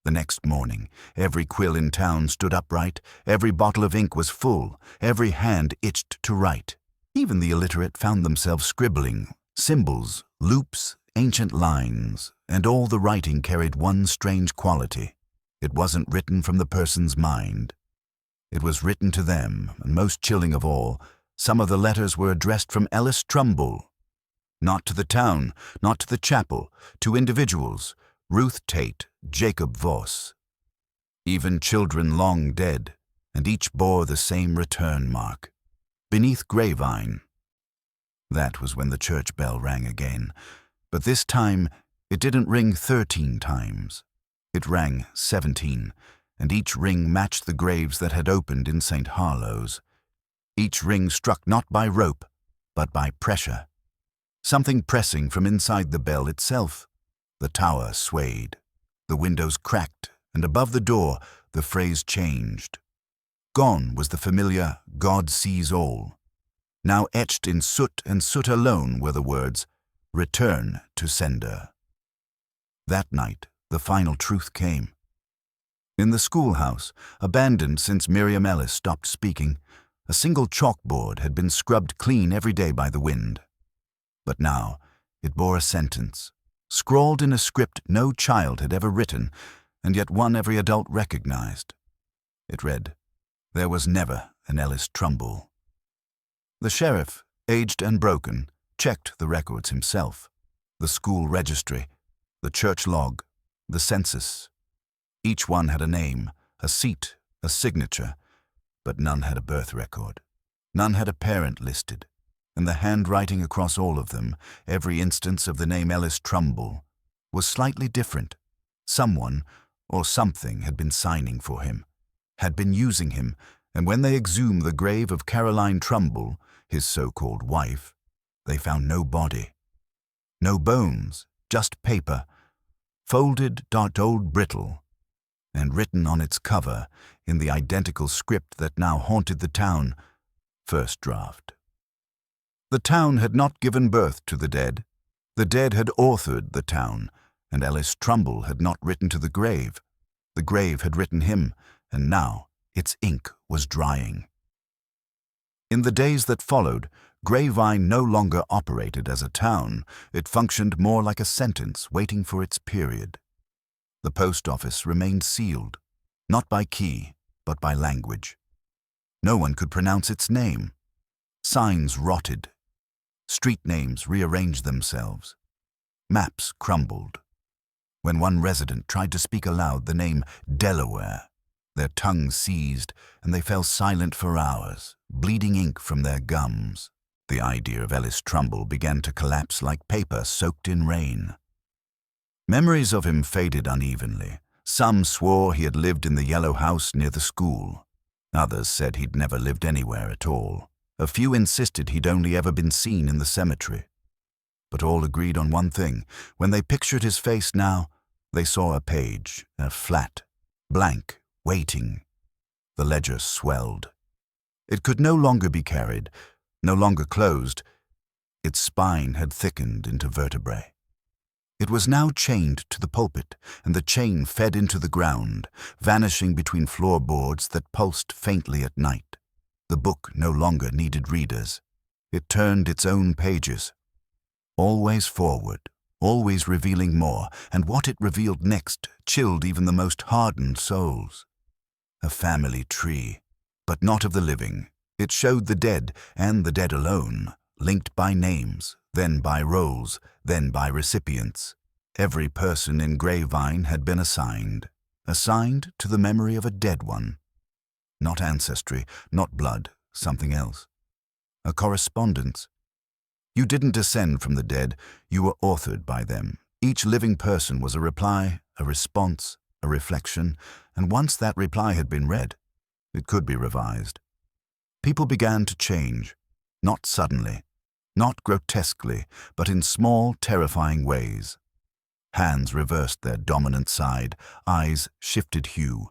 Speaker 1: The next morning, every quill in town stood upright, every bottle of ink was full, every hand itched to write. Even the illiterate found themselves scribbling, symbols, loops, ancient lines, and all the writing carried one strange quality. It wasn't written from the person's mind. It was written to them, and most chilling of all, some of the letters were addressed from Elias Trumbull. Not to the town, not to the chapel, to individuals, Ruth Tate, Jacob Voss. Even children long dead, and each bore the same return mark. Beneath Grapevine. That was when the church bell rang again, but this time it didn't ring 13 times. It rang 17, and each ring matched the graves that had opened in St. Harlow's. each ring struck not by rope, but by pressure. Something pressing from inside the bell itself. The tower swayed. The windows cracked, and above the door, the phrase changed. Gone was the familiar "God sees all." Now etched in soot, and soot alone, were the words, "Return to sender." That night, the final truth came. In the schoolhouse, abandoned since Miriam Ellis stopped speaking, a single chalkboard had been scrubbed clean every day by the wind. But now it bore a sentence, scrawled in a script no child had ever written, and yet one every adult recognized. It read, "There was never an Ellis Trumbull." The sheriff, aged and broken, checked the records himself. The school registry, the church log, the census. Each one had a name, a seat, a signature, but none had a birth record. None had a parent listed, and the handwriting across all of them, every instance of the name Ellis Trumbull, was slightly different. Someone or something had been signing for him, had been using him, and when they exhumed the grave of Caroline Trumbull, his so-called wife, they found no body. No bones, just paper, folded, old brittle, and written on its cover, in the identical script that now haunted the town, "First draft." The town had not given birth to the dead. The dead had authored the town, and Ellis Trumbull had not written to the grave. The grave had written him, and now its ink was drying. In the days that followed, Grapevine no longer operated as a town. It functioned more like a sentence waiting for its period. The post office remained sealed, not by key, but by language. No one could pronounce its name. Signs rotted. Street names rearranged themselves. Maps crumbled. When one resident tried to speak aloud the name Delaware, their tongues seized and they fell silent for hours, bleeding ink from their gums. The idea of Ellis Trumbull began to collapse like paper soaked in rain. Memories of him faded unevenly. Some swore he had lived in the yellow house near the school. Others said he'd never lived anywhere at all. A few insisted he'd only ever been seen in the cemetery. But all agreed on one thing. When they pictured his face now, they saw a page, a flat, blank, waiting. The ledger swelled. It could no longer be carried, no longer closed. Its spine had thickened into vertebrae. It was now chained to the pulpit, and the chain fed into the ground, vanishing between floorboards that pulsed faintly at night. The book no longer needed readers. It turned its own pages. Always forward, always revealing more, and what it revealed next chilled even the most hardened souls. A family tree, but not of the living. It showed the dead, and the dead alone, linked by names, then by roles, then by recipients. Every person in Grapevine had been assigned to the memory of a dead one. Not ancestry, not blood, something else. A correspondence. You didn't descend from the dead, you were authored by them. Each living person was a reply, a response, a reflection, and once that reply had been read, it could be revised. People began to change, not suddenly, not grotesquely, but in small, terrifying ways. Hands reversed their dominant side, eyes shifted hue.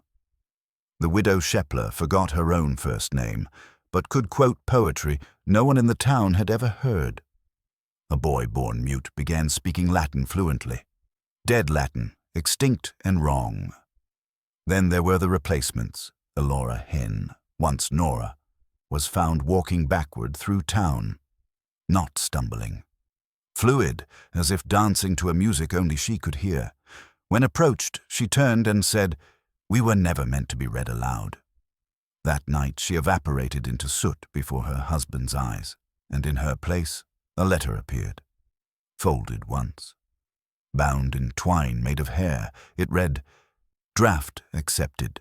Speaker 1: The widow Shepler forgot her own first name, but could quote poetry no one in the town had ever heard. A boy born mute began speaking Latin fluently. Dead Latin, extinct and wrong. Then there were the replacements. Elora Hen, once Nora, was found walking backward through town, not stumbling. Fluid, as if dancing to a music only she could hear. When approached, she turned and said, "We were never meant to be read aloud." That night she evaporated into soot before her husband's eyes, and in her place a letter appeared, folded once. Bound in twine made of hair, it read, "Draft accepted."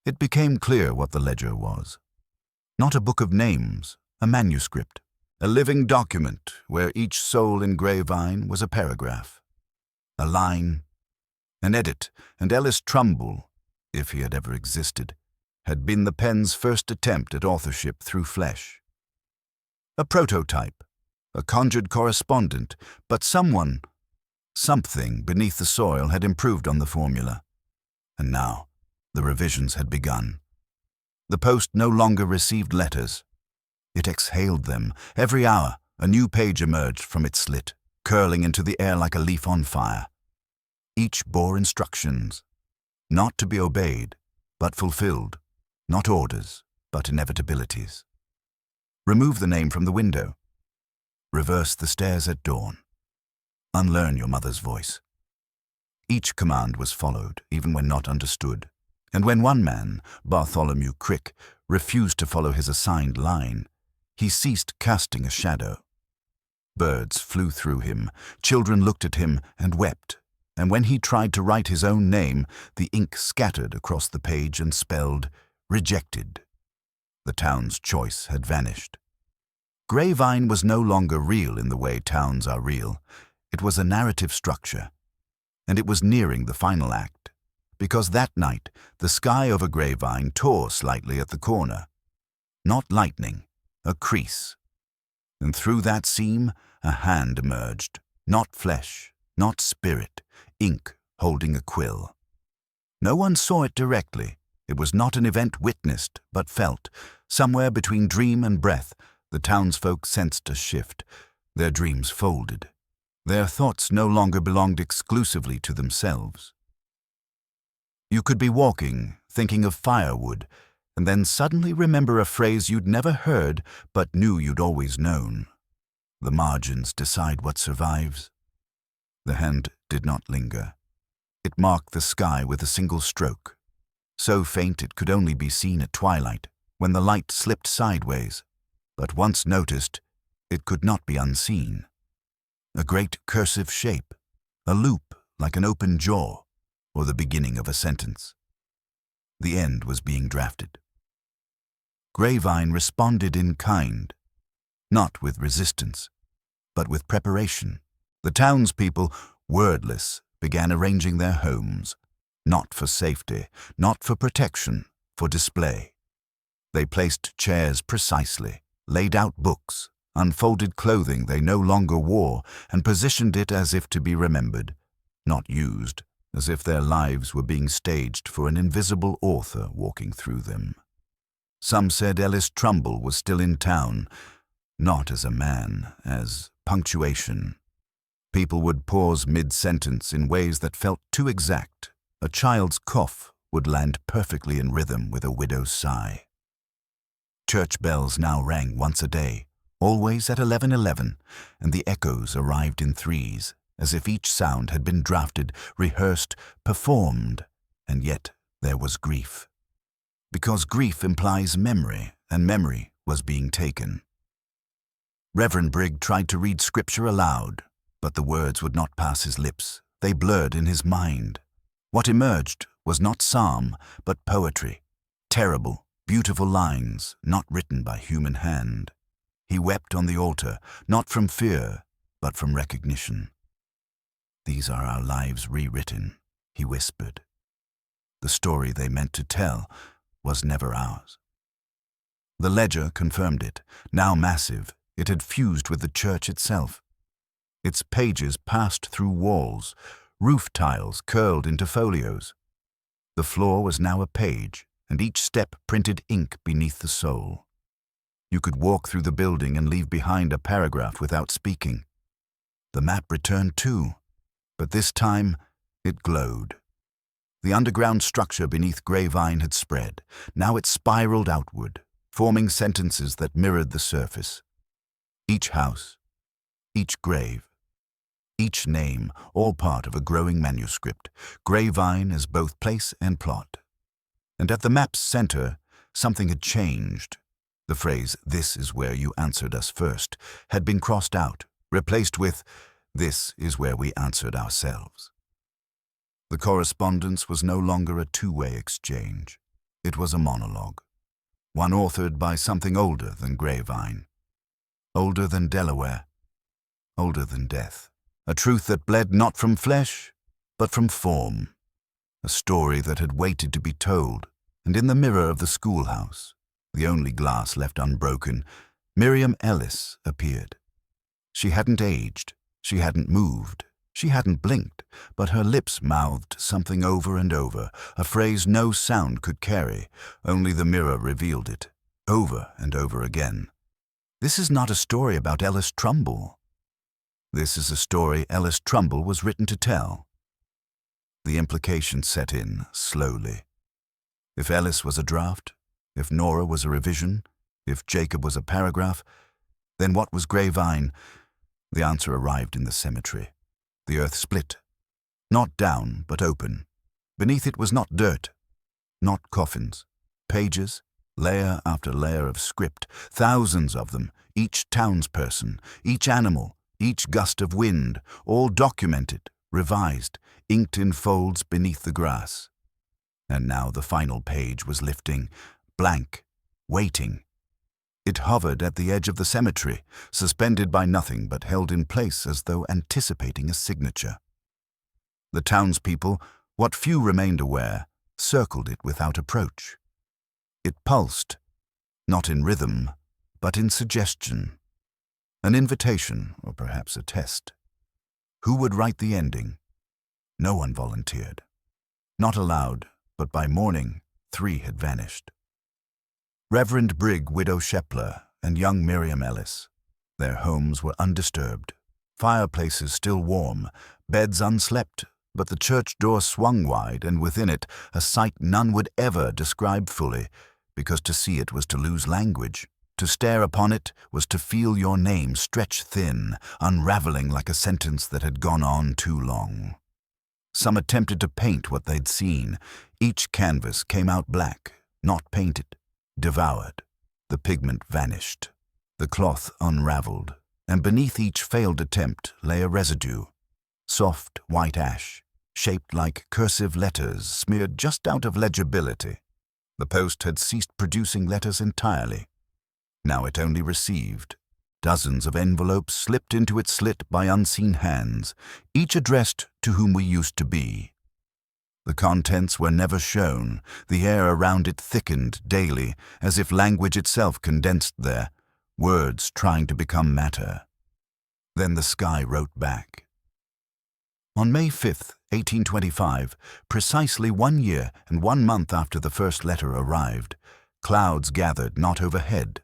Speaker 1: It became clear what the ledger was. Not a book of names, a manuscript, a living document where each soul in Grapevine was a paragraph, a line, an edit, and Ellis Trumbull, if he had ever existed, had been the pen's first attempt at authorship through flesh. A prototype, a conjured correspondent, but something beneath the soil had improved on the formula. And now, the revisions had begun. The post no longer received letters. It exhaled them. Every hour, a new page emerged from its slit, curling into the air like a leaf on fire. Each bore instructions, not to be obeyed, but fulfilled, not orders, but inevitabilities. Remove the name from the window. Reverse the stairs at dawn. Unlearn your mother's voice. Each command was followed, even when not understood. And when one man, Bartholomew Crick, refused to follow his assigned line, he ceased casting a shadow. Birds flew through him, children looked at him and wept, and when he tried to write his own name, the ink scattered across the page and spelled, "Rejected." The town's choice had vanished. Grayvine was no longer real in the way towns are real. It was a narrative structure, and it was nearing the final act, because that night the sky over Grayvine tore slightly at the corner. Not lightning, a crease. And through that seam, a hand emerged, not flesh, not spirit, ink holding a quill. No one saw it directly. It was not an event witnessed, but felt. Somewhere between dream and breath, the townsfolk sensed a shift. Their dreams folded. Their thoughts no longer belonged exclusively to themselves. You could be walking, thinking of firewood, and then suddenly remember a phrase you'd never heard but knew you'd always known. The margins decide what survives. The hand did not linger. It marked the sky with a single stroke, so faint it could only be seen at twilight, when the light slipped sideways, but once noticed, it could not be unseen. A great cursive shape, a loop like an open jaw, or the beginning of a sentence. The end was being drafted. Grayvine responded in kind, not with resistance, but with preparation. The townspeople, wordless, began arranging their homes, not for safety, not for protection, for display. They placed chairs precisely, laid out books, unfolded clothing they no longer wore, and positioned it as if to be remembered, not used, as if their lives were being staged for an invisible author walking through them. Some said Ellis Trumbull was still in town, not as a man, as punctuation. People would pause mid-sentence in ways that felt too exact. A child's cough would land perfectly in rhythm with a widow's sigh. Church bells now rang once a day, always at 11:11, and the echoes arrived in threes, as if each sound had been drafted, rehearsed, performed, and yet there was grief. Because grief implies memory, and memory was being taken. Reverend Brigg tried to read scripture aloud, but the words would not pass his lips. They blurred in his mind. What emerged was not psalm, but poetry. Terrible, beautiful lines, not written by human hand. He wept on the altar, not from fear, but from recognition. "These are our lives rewritten," he whispered. The story they meant to tell was never ours. The ledger confirmed it. Now massive, it had fused with the church itself. Its pages passed through walls, roof tiles curled into folios. The floor was now a page, and each step printed ink beneath the sole. You could walk through the building and leave behind a paragraph without speaking. The map returned too, but this time it glowed. The underground structure beneath Grayvine had spread. Now it spiraled outward, forming sentences that mirrored the surface. Each house, each grave, each name, all part of a growing manuscript, Grayvine as both place and plot. And at the map's center, something had changed. The phrase, "This is where you answered us first," had been crossed out, replaced with, "This is where we answered ourselves." The correspondence was no longer a two-way exchange. It was a monologue, one authored by something older than Grayvine, older than Delaware, older than death. A truth that bled not from flesh, but from form. A story that had waited to be told, and in the mirror of the schoolhouse, the only glass left unbroken, Miriam Ellis appeared. She hadn't aged, she hadn't moved, she hadn't blinked, but her lips mouthed something over and over, a phrase no sound could carry, only the mirror revealed it, over and over again. This is not a story about Ellis Trumbull. This is a story Ellis Trumbull was written to tell. The implications set in slowly. If Ellis was a draft, if Nora was a revision, if Jacob was a paragraph, then what was Grayvine? The answer arrived in the cemetery. The earth split. Not down, but open. Beneath it was not dirt, not coffins. Pages, layer after layer of script, thousands of them, each townsperson, each animal, each gust of wind, all documented, revised, inked in folds beneath the grass. And now the final page was lifting, blank, waiting. It hovered at the edge of the cemetery, suspended by nothing but held in place as though anticipating a signature. The townspeople, what few remained aware, circled it without approach. It pulsed, not in rhythm, but in suggestion. An invitation, or perhaps a test. Who would write the ending? No one volunteered. Not aloud, but by morning, 3 had vanished. Reverend Brigg, Widow Shepler, and young Miriam Ellis. Their homes were undisturbed, fireplaces still warm, beds unslept, but the church door swung wide, and within it a sight none would ever describe fully, because to see it was to lose language. To stare upon it was to feel your name stretch thin, unraveling like a sentence that had gone on too long. Some attempted to paint what they'd seen. Each canvas came out black, not painted, devoured. The pigment vanished. The cloth unraveled, and beneath each failed attempt lay a residue. Soft white ash, shaped like cursive letters smeared just out of legibility. The post had ceased producing letters entirely. Now it only received. Dozens of envelopes slipped into its slit by unseen hands, each addressed to whom we used to be. The contents were never shown. The air around it thickened daily, as if language itself condensed there, words trying to become matter. Then the sky wrote back. On May 5th, 1825, precisely 1 year and 1 month after the first letter arrived, clouds gathered not overhead,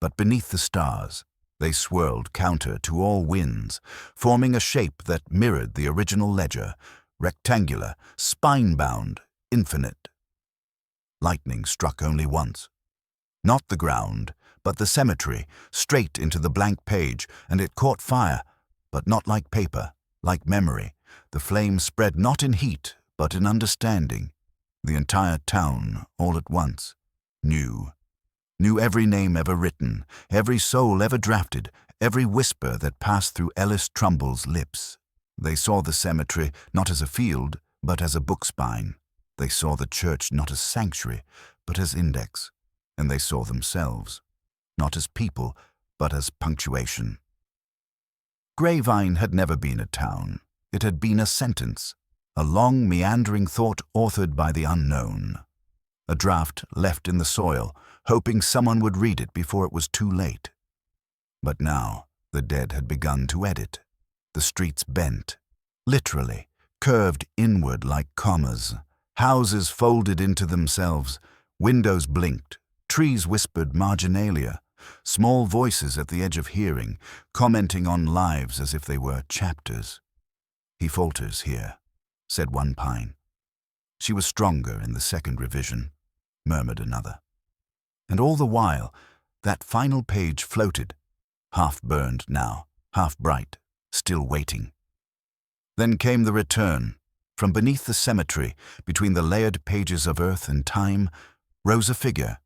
Speaker 1: but beneath the stars. They swirled counter to all winds, forming a shape that mirrored the original ledger, rectangular, spine-bound, infinite. Lightning struck only once. Not the ground, but the cemetery, straight into the blank page, and it caught fire, but not like paper, like memory. The flame spread not in heat, but in understanding. The entire town, all at once, knew every name ever written, every soul ever drafted, every whisper that passed through Ellis Trumbull's lips. They saw the cemetery not as a field, but as a book spine. They saw the church not as sanctuary, but as index. And they saw themselves, not as people, but as punctuation. Grayvine had never been a town. It had been a sentence, a long, meandering thought authored by the unknown. A draft left in the soil, hoping someone would read it before it was too late. But now the dead had begun to edit. The streets bent, literally, curved inward like commas. Houses folded into themselves, windows blinked, trees whispered marginalia, small voices at the edge of hearing, commenting on lives as if they were chapters. "He falters here," said one pine. "She was stronger in the second revision," murmured another. And all the while, that final page floated, half-burned now, half-bright, still waiting. Then came the return. From beneath the cemetery, between the layered pages of earth and time, rose a figure.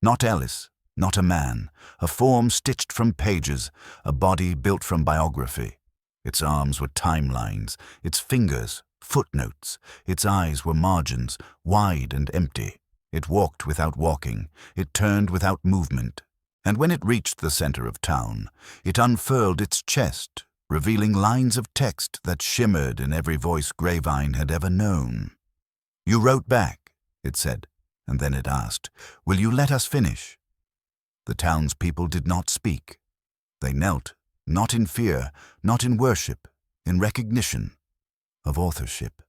Speaker 1: Not Ellis, not a man, a form stitched from pages, a body built from biography. Its arms were timelines, its fingers, footnotes, its eyes were margins, wide and empty. It walked without walking, it turned without movement, and when it reached the center of town, it unfurled its chest, revealing lines of text that shimmered in every voice Grayvine had ever known. "You wrote back," it said. and then it asked, "Will you let us finish?" The townspeople did not speak. They knelt, not in fear, not in worship, in recognition of authorship,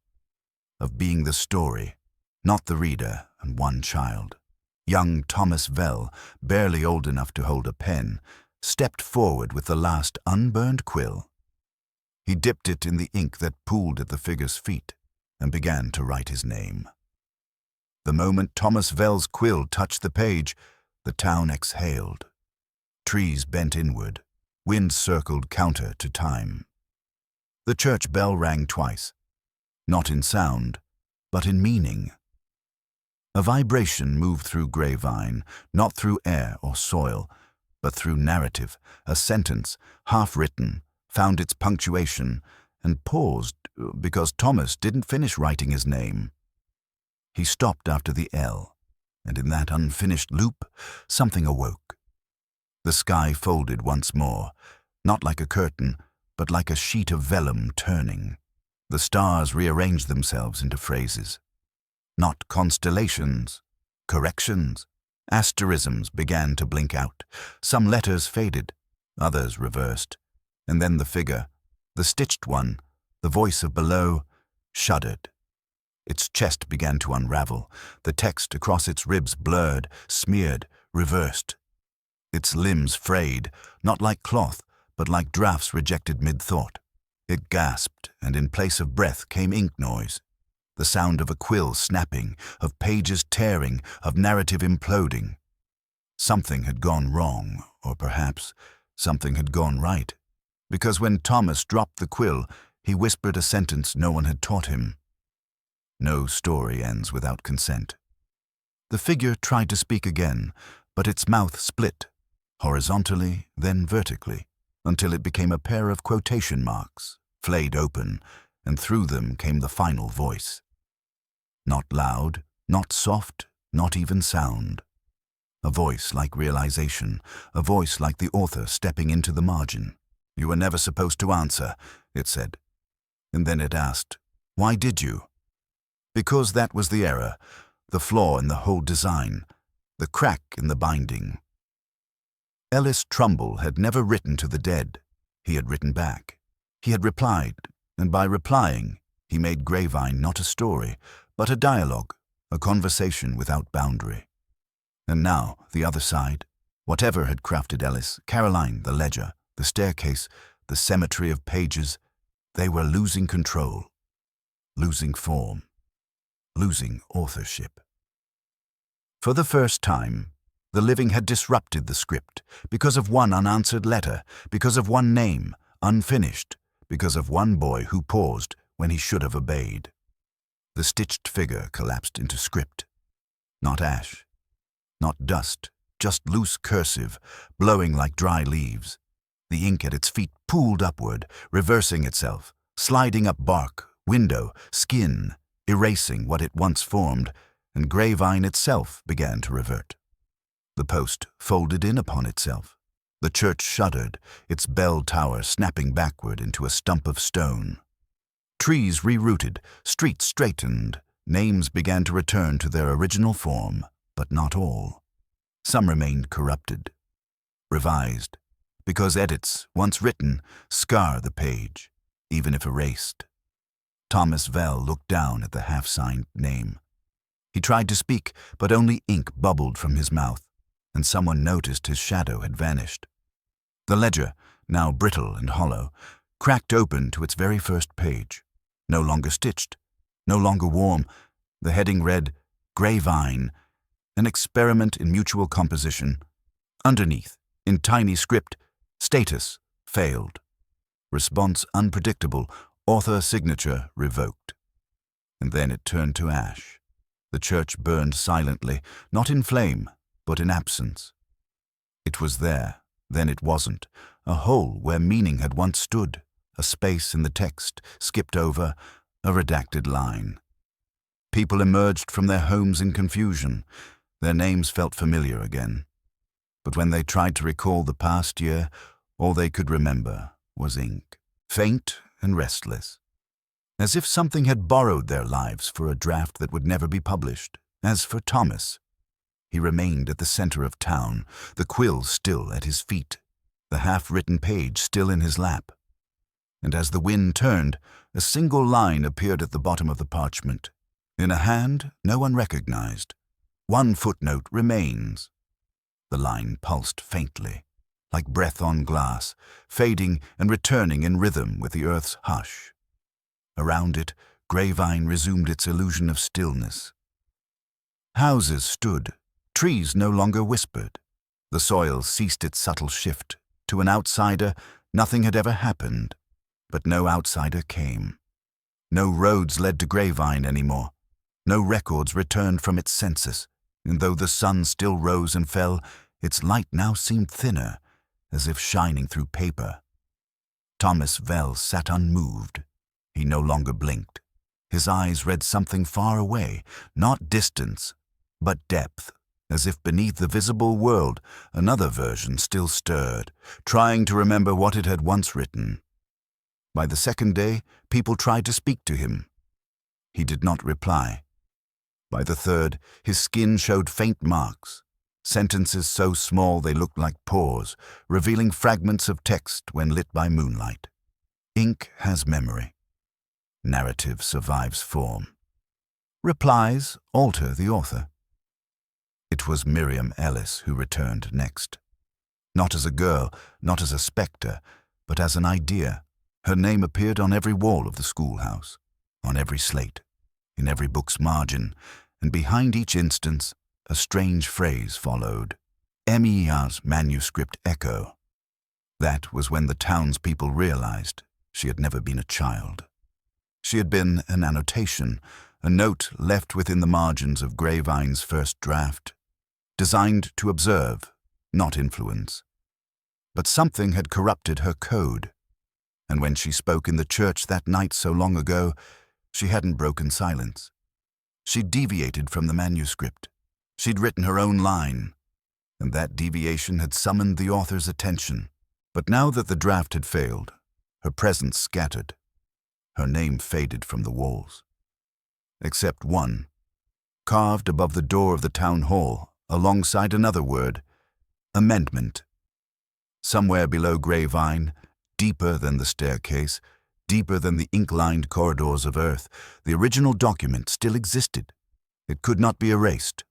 Speaker 1: of being the story, not the reader and one child. Young Thomas Vell, barely old enough to hold a pen, stepped forward with the last unburned quill. He dipped it in the ink that pooled at the figure's feet and began to write his name. The moment Thomas Vell's quill touched the page, the town exhaled. Trees bent inward. Wind circled counter to time. The church bell rang twice, not in sound, but in meaning. A vibration moved through Grapevine, not through air or soil, but through narrative. A sentence, half-written, found its punctuation and paused because Thomas didn't finish writing his name. He stopped after the L, and in that unfinished loop, something awoke. The sky folded once more, not like a curtain, but like a sheet of vellum turning. The stars rearranged themselves into phrases. Not constellations, corrections. Asterisms began to blink out. Some letters faded, others reversed. And then the figure, the stitched one, the voice of below, shuddered. Its chest began to unravel. The text across its ribs blurred, smeared, reversed. Its limbs frayed, not like cloth, but like drafts rejected mid-thought. It gasped, and in place of breath came ink noise. The sound of a quill snapping, of pages tearing, of narrative imploding. Something had gone wrong, or perhaps something had gone right, because when Thomas dropped the quill, he whispered a sentence no one had taught him. No story ends without consent. The figure tried to speak again, but its mouth split, horizontally, then vertically, until it became a pair of quotation marks, flayed open, and through them came the final voice. Not loud, not soft, not even sound. A voice like realization, a voice like the author stepping into the margin. "You were never supposed to answer," it said. And then it asked, "Why did you?" Because that was the error, the flaw in the whole design, the crack in the binding. Ellis Trumbull had never written to the dead. He had written back. He had replied, and by replying, he made Grapevine not a story, but a dialogue, a conversation without boundary. And now, the other side, whatever had crafted Ellis, Caroline, the ledger, the staircase, the cemetery of pages, they were losing control, losing form, losing authorship. For the first time, the living had disrupted the script because of one unanswered letter, because of one name, unfinished, because of one boy who paused when he should have obeyed. The stitched figure collapsed into script. Not ash, not dust, just loose cursive, blowing like dry leaves. The ink at its feet pooled upward, reversing itself, sliding up bark, window, skin, erasing what it once formed, and Grapevine itself began to revert. The post folded in upon itself. The church shuddered, its bell tower snapping backward into a stump of stone. Trees rerouted, streets straightened, names began to return to their original form, but not all. Some remained corrupted, revised, because edits, once written, scar the page, even if erased. Thomas Vell looked down at the half-signed name. He tried to speak, but only ink bubbled from his mouth, and someone noticed his shadow had vanished. The ledger, now brittle and hollow, cracked open to its very first page. No longer stitched, no longer warm. The heading read, Grapevine, an experiment in mutual composition. Underneath, in tiny script, status, failed. Response unpredictable, author signature revoked. And then it turned to ash. The church burned silently, not in flame, but in absence. It was there, then it wasn't, a hole where meaning had once stood, a space in the text, skipped over, a redacted line. People emerged from their homes in confusion. Their names felt familiar again. But when they tried to recall the past year, all they could remember was ink, faint and restless. As if something had borrowed their lives for a draft that would never be published, As for Thomas, he remained at the center of town, the quill still at his feet, the half-written page still in his lap. And as the wind turned, a single line appeared at the bottom of the parchment. In a hand no one recognized. One footnote remains. The line pulsed faintly, like breath on glass, fading and returning in rhythm with the earth's hush. Around it, Grapevine resumed its illusion of stillness. Houses stood, trees no longer whispered. The soil ceased its subtle shift. To an outsider, nothing had ever happened, but no outsider came. No roads led to Grapevine anymore. No records returned from its census, and though the sun still rose and fell, its light now seemed thinner, as if shining through paper. Thomas Vell sat unmoved. He no longer blinked. His eyes read something far away, not distance, but depth, as if beneath the visible world another version still stirred, trying to remember what it had once written. By the second day, people tried to speak to him. He did not reply. By the third, his skin showed faint marks, sentences so small they looked like pores, revealing fragments of text when lit by moonlight. Ink has memory. Narrative survives form. Replies alter the author. It was Miriam Ellis who returned next. Not as a girl, not as a spectre, but as an idea. Her name appeared on every wall of the schoolhouse, on every slate, in every book's margin, and behind each instance, a strange phrase followed. MER's manuscript echo. That was when the townspeople realized she had never been a child. She had been an annotation, a note left within the margins of Gravevine's first draft, designed to observe, not influence. But something had corrupted her code, and when she spoke in the church that night so long ago, she hadn't broken silence. She'd deviated from the manuscript. She'd written her own line, and that deviation had summoned the author's attention. But now that the draft had failed, her presence scattered. Her name faded from the walls. Except one, carved above the door of the town hall, alongside another word, amendment. Somewhere below Grapevine, deeper than the staircase, deeper than the ink-lined corridors of earth, the original document still existed. It could not be erased,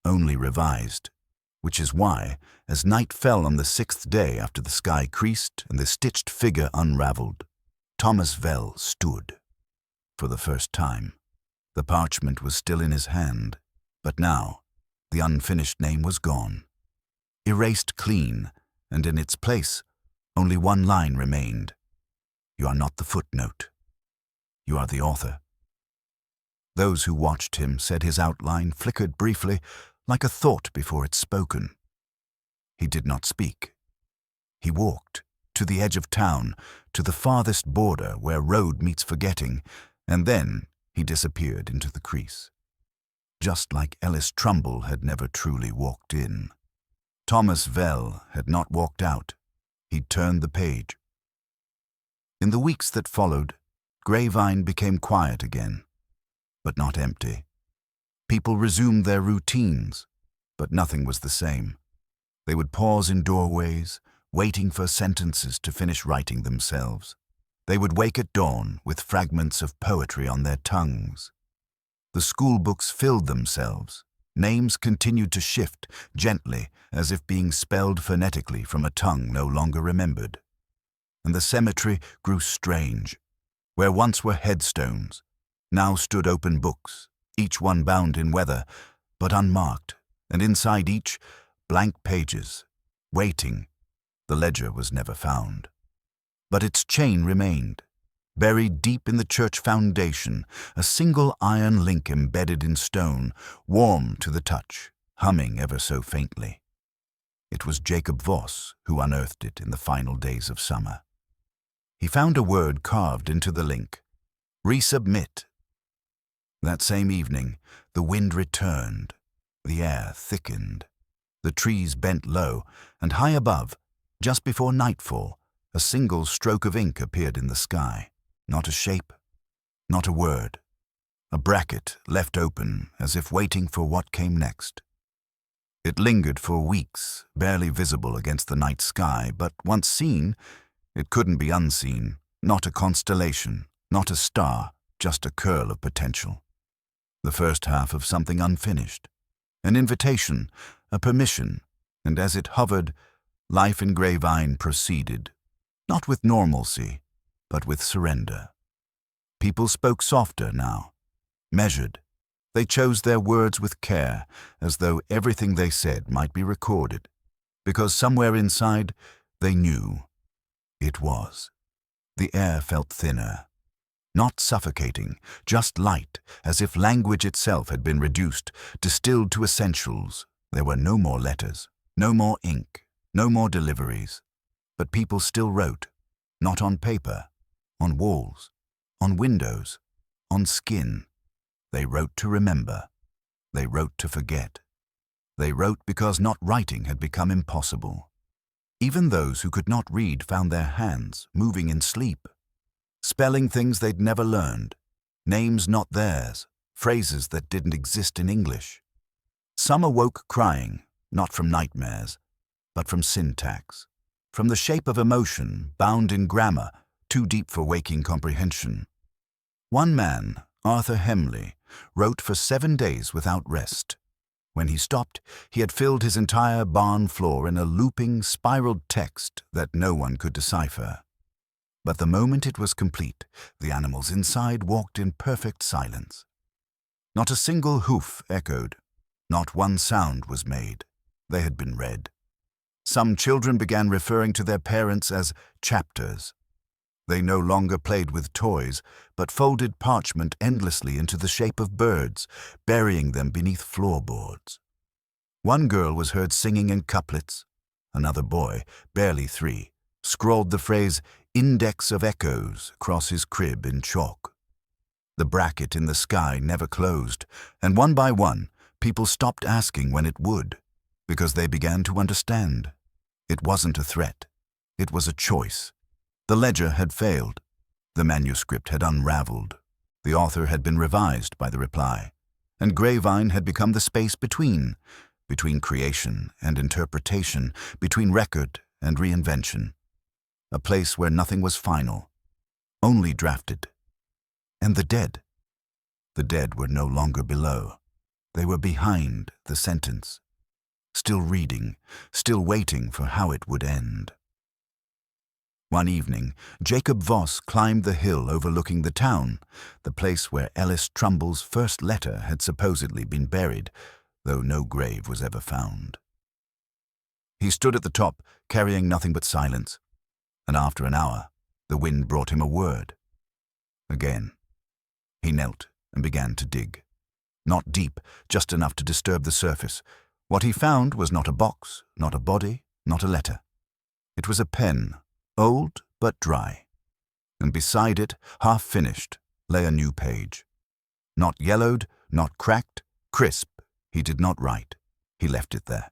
Speaker 1: only revised, which is why, as night fell on the 6th day after the sky creased and the stitched figure unraveled, Thomas Vell stood. For the first time, the parchment was still in his hand, but now the unfinished name was gone, erased clean, and in its place only one line remained. You are not the footnote. You are the author. Those who watched him said his outline flickered briefly, like a thought before it's spoken. He did not speak. He walked to the edge of town, to the farthest border where road meets forgetting, and then he disappeared into the crease. Just like Ellis Trumbull had never truly walked in. Thomas Vell had not walked out. He'd turned the page. In the weeks that followed, Grapevine became quiet again, but not empty. People resumed their routines, but nothing was the same. They would pause in doorways, waiting for sentences to finish writing themselves. They would wake at dawn with fragments of poetry on their tongues. The school books filled themselves. Names continued to shift, gently, as if being spelled phonetically from a tongue no longer remembered. And the cemetery grew strange. Where once were headstones, now stood open books, each one bound in weather, but unmarked, and inside each, blank pages, waiting. The ledger was never found. But its chain remained. Buried deep in the church foundation, a single iron link embedded in stone, warm to the touch, humming ever so faintly. It was Jacob Voss who unearthed it in the final days of summer. He found a word carved into the link, resubmit. That same evening, the wind returned, the air thickened, the trees bent low, and high above, just before nightfall, a single stroke of ink appeared in the sky. Not a shape, not a word, a bracket left open as if waiting for what came next. It lingered for weeks, barely visible against the night sky, but once seen, it couldn't be unseen. Not a constellation, not a star, just a curl of potential. The first half of something unfinished. An invitation, a permission, and as it hovered, life in Grapevine proceeded, not with normalcy, but with surrender. People spoke softer now, measured. They chose their words with care, as though everything they said might be recorded, because somewhere inside they knew it was. The air felt thinner, not suffocating, just light, as if language itself had been reduced, distilled to essentials. There were no more letters, no more ink, no more deliveries. But people still wrote, not on paper, on walls, on windows, on skin. They wrote to remember. They wrote to forget. They wrote because not writing had become impossible. Even those who could not read found their hands moving in sleep, spelling things they'd never learned, names not theirs, phrases that didn't exist in English. Some awoke crying, not from nightmares, but from syntax, from the shape of emotion bound in grammar too deep for waking comprehension. One man, Arthur Hemley, wrote for 7 days without rest. When he stopped, he had filled his entire barn floor in a looping, spiraled text that no one could decipher. But the moment it was complete, the animals inside walked in perfect silence. Not a single hoof echoed. Not one sound was made. They had been read. Some children began referring to their parents as chapters. They no longer played with toys, but folded parchment endlessly into the shape of birds, burying them beneath floorboards. One girl was heard singing in couplets. Another boy, barely 3, scrawled the phrase "Index of Echoes" across his crib in chalk. The bracket in the sky never closed, and one by one, people stopped asking when it would, because they began to understand. It wasn't a threat. It was a choice. The ledger had failed. The manuscript had unraveled. The author had been revised by the reply, and Grapevine had become the space between creation and interpretation, between record and reinvention. A place where nothing was final, only drafted. And the dead were no longer below. They were behind the sentence, still reading, still waiting for how it would end. One evening, Jacob Voss climbed the hill overlooking the town, the place where Ellis Trumble's first letter had supposedly been buried, though no grave was ever found. He stood at the top, carrying nothing but silence, and after an hour, the wind brought him a word. Again, he knelt and began to dig. Not deep, just enough to disturb the surface. What he found was not a box, not a body, not a letter. It was a pen, old but dry, and beside it, half finished, lay a new page. Not yellowed, not cracked, crisp, he did not write. He left it there,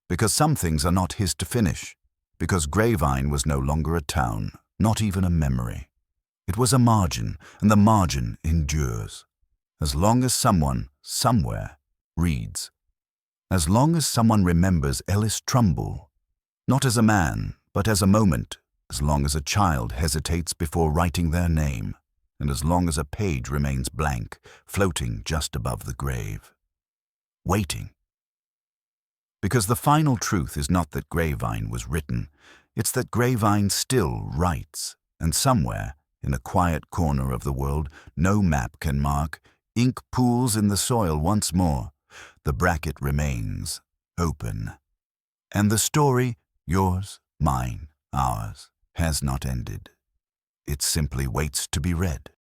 Speaker 1: because some things are not his to finish, because Grapevine was no longer a town, not even a memory. It was a margin, and the margin endures. As long as someone, somewhere, reads. As long as someone remembers Ellis Trumbull, not as a man, but as a moment, as long as a child hesitates before writing their name, and as long as a page remains blank, floating just above the grave. Waiting. Because the final truth is not that Grapevine was written, it's that Grapevine still writes, and somewhere, in a quiet corner of the world no map can mark, ink pools in the soil once more, the bracket remains open. And the story, yours, mine, ours, has not ended. It simply waits to be read.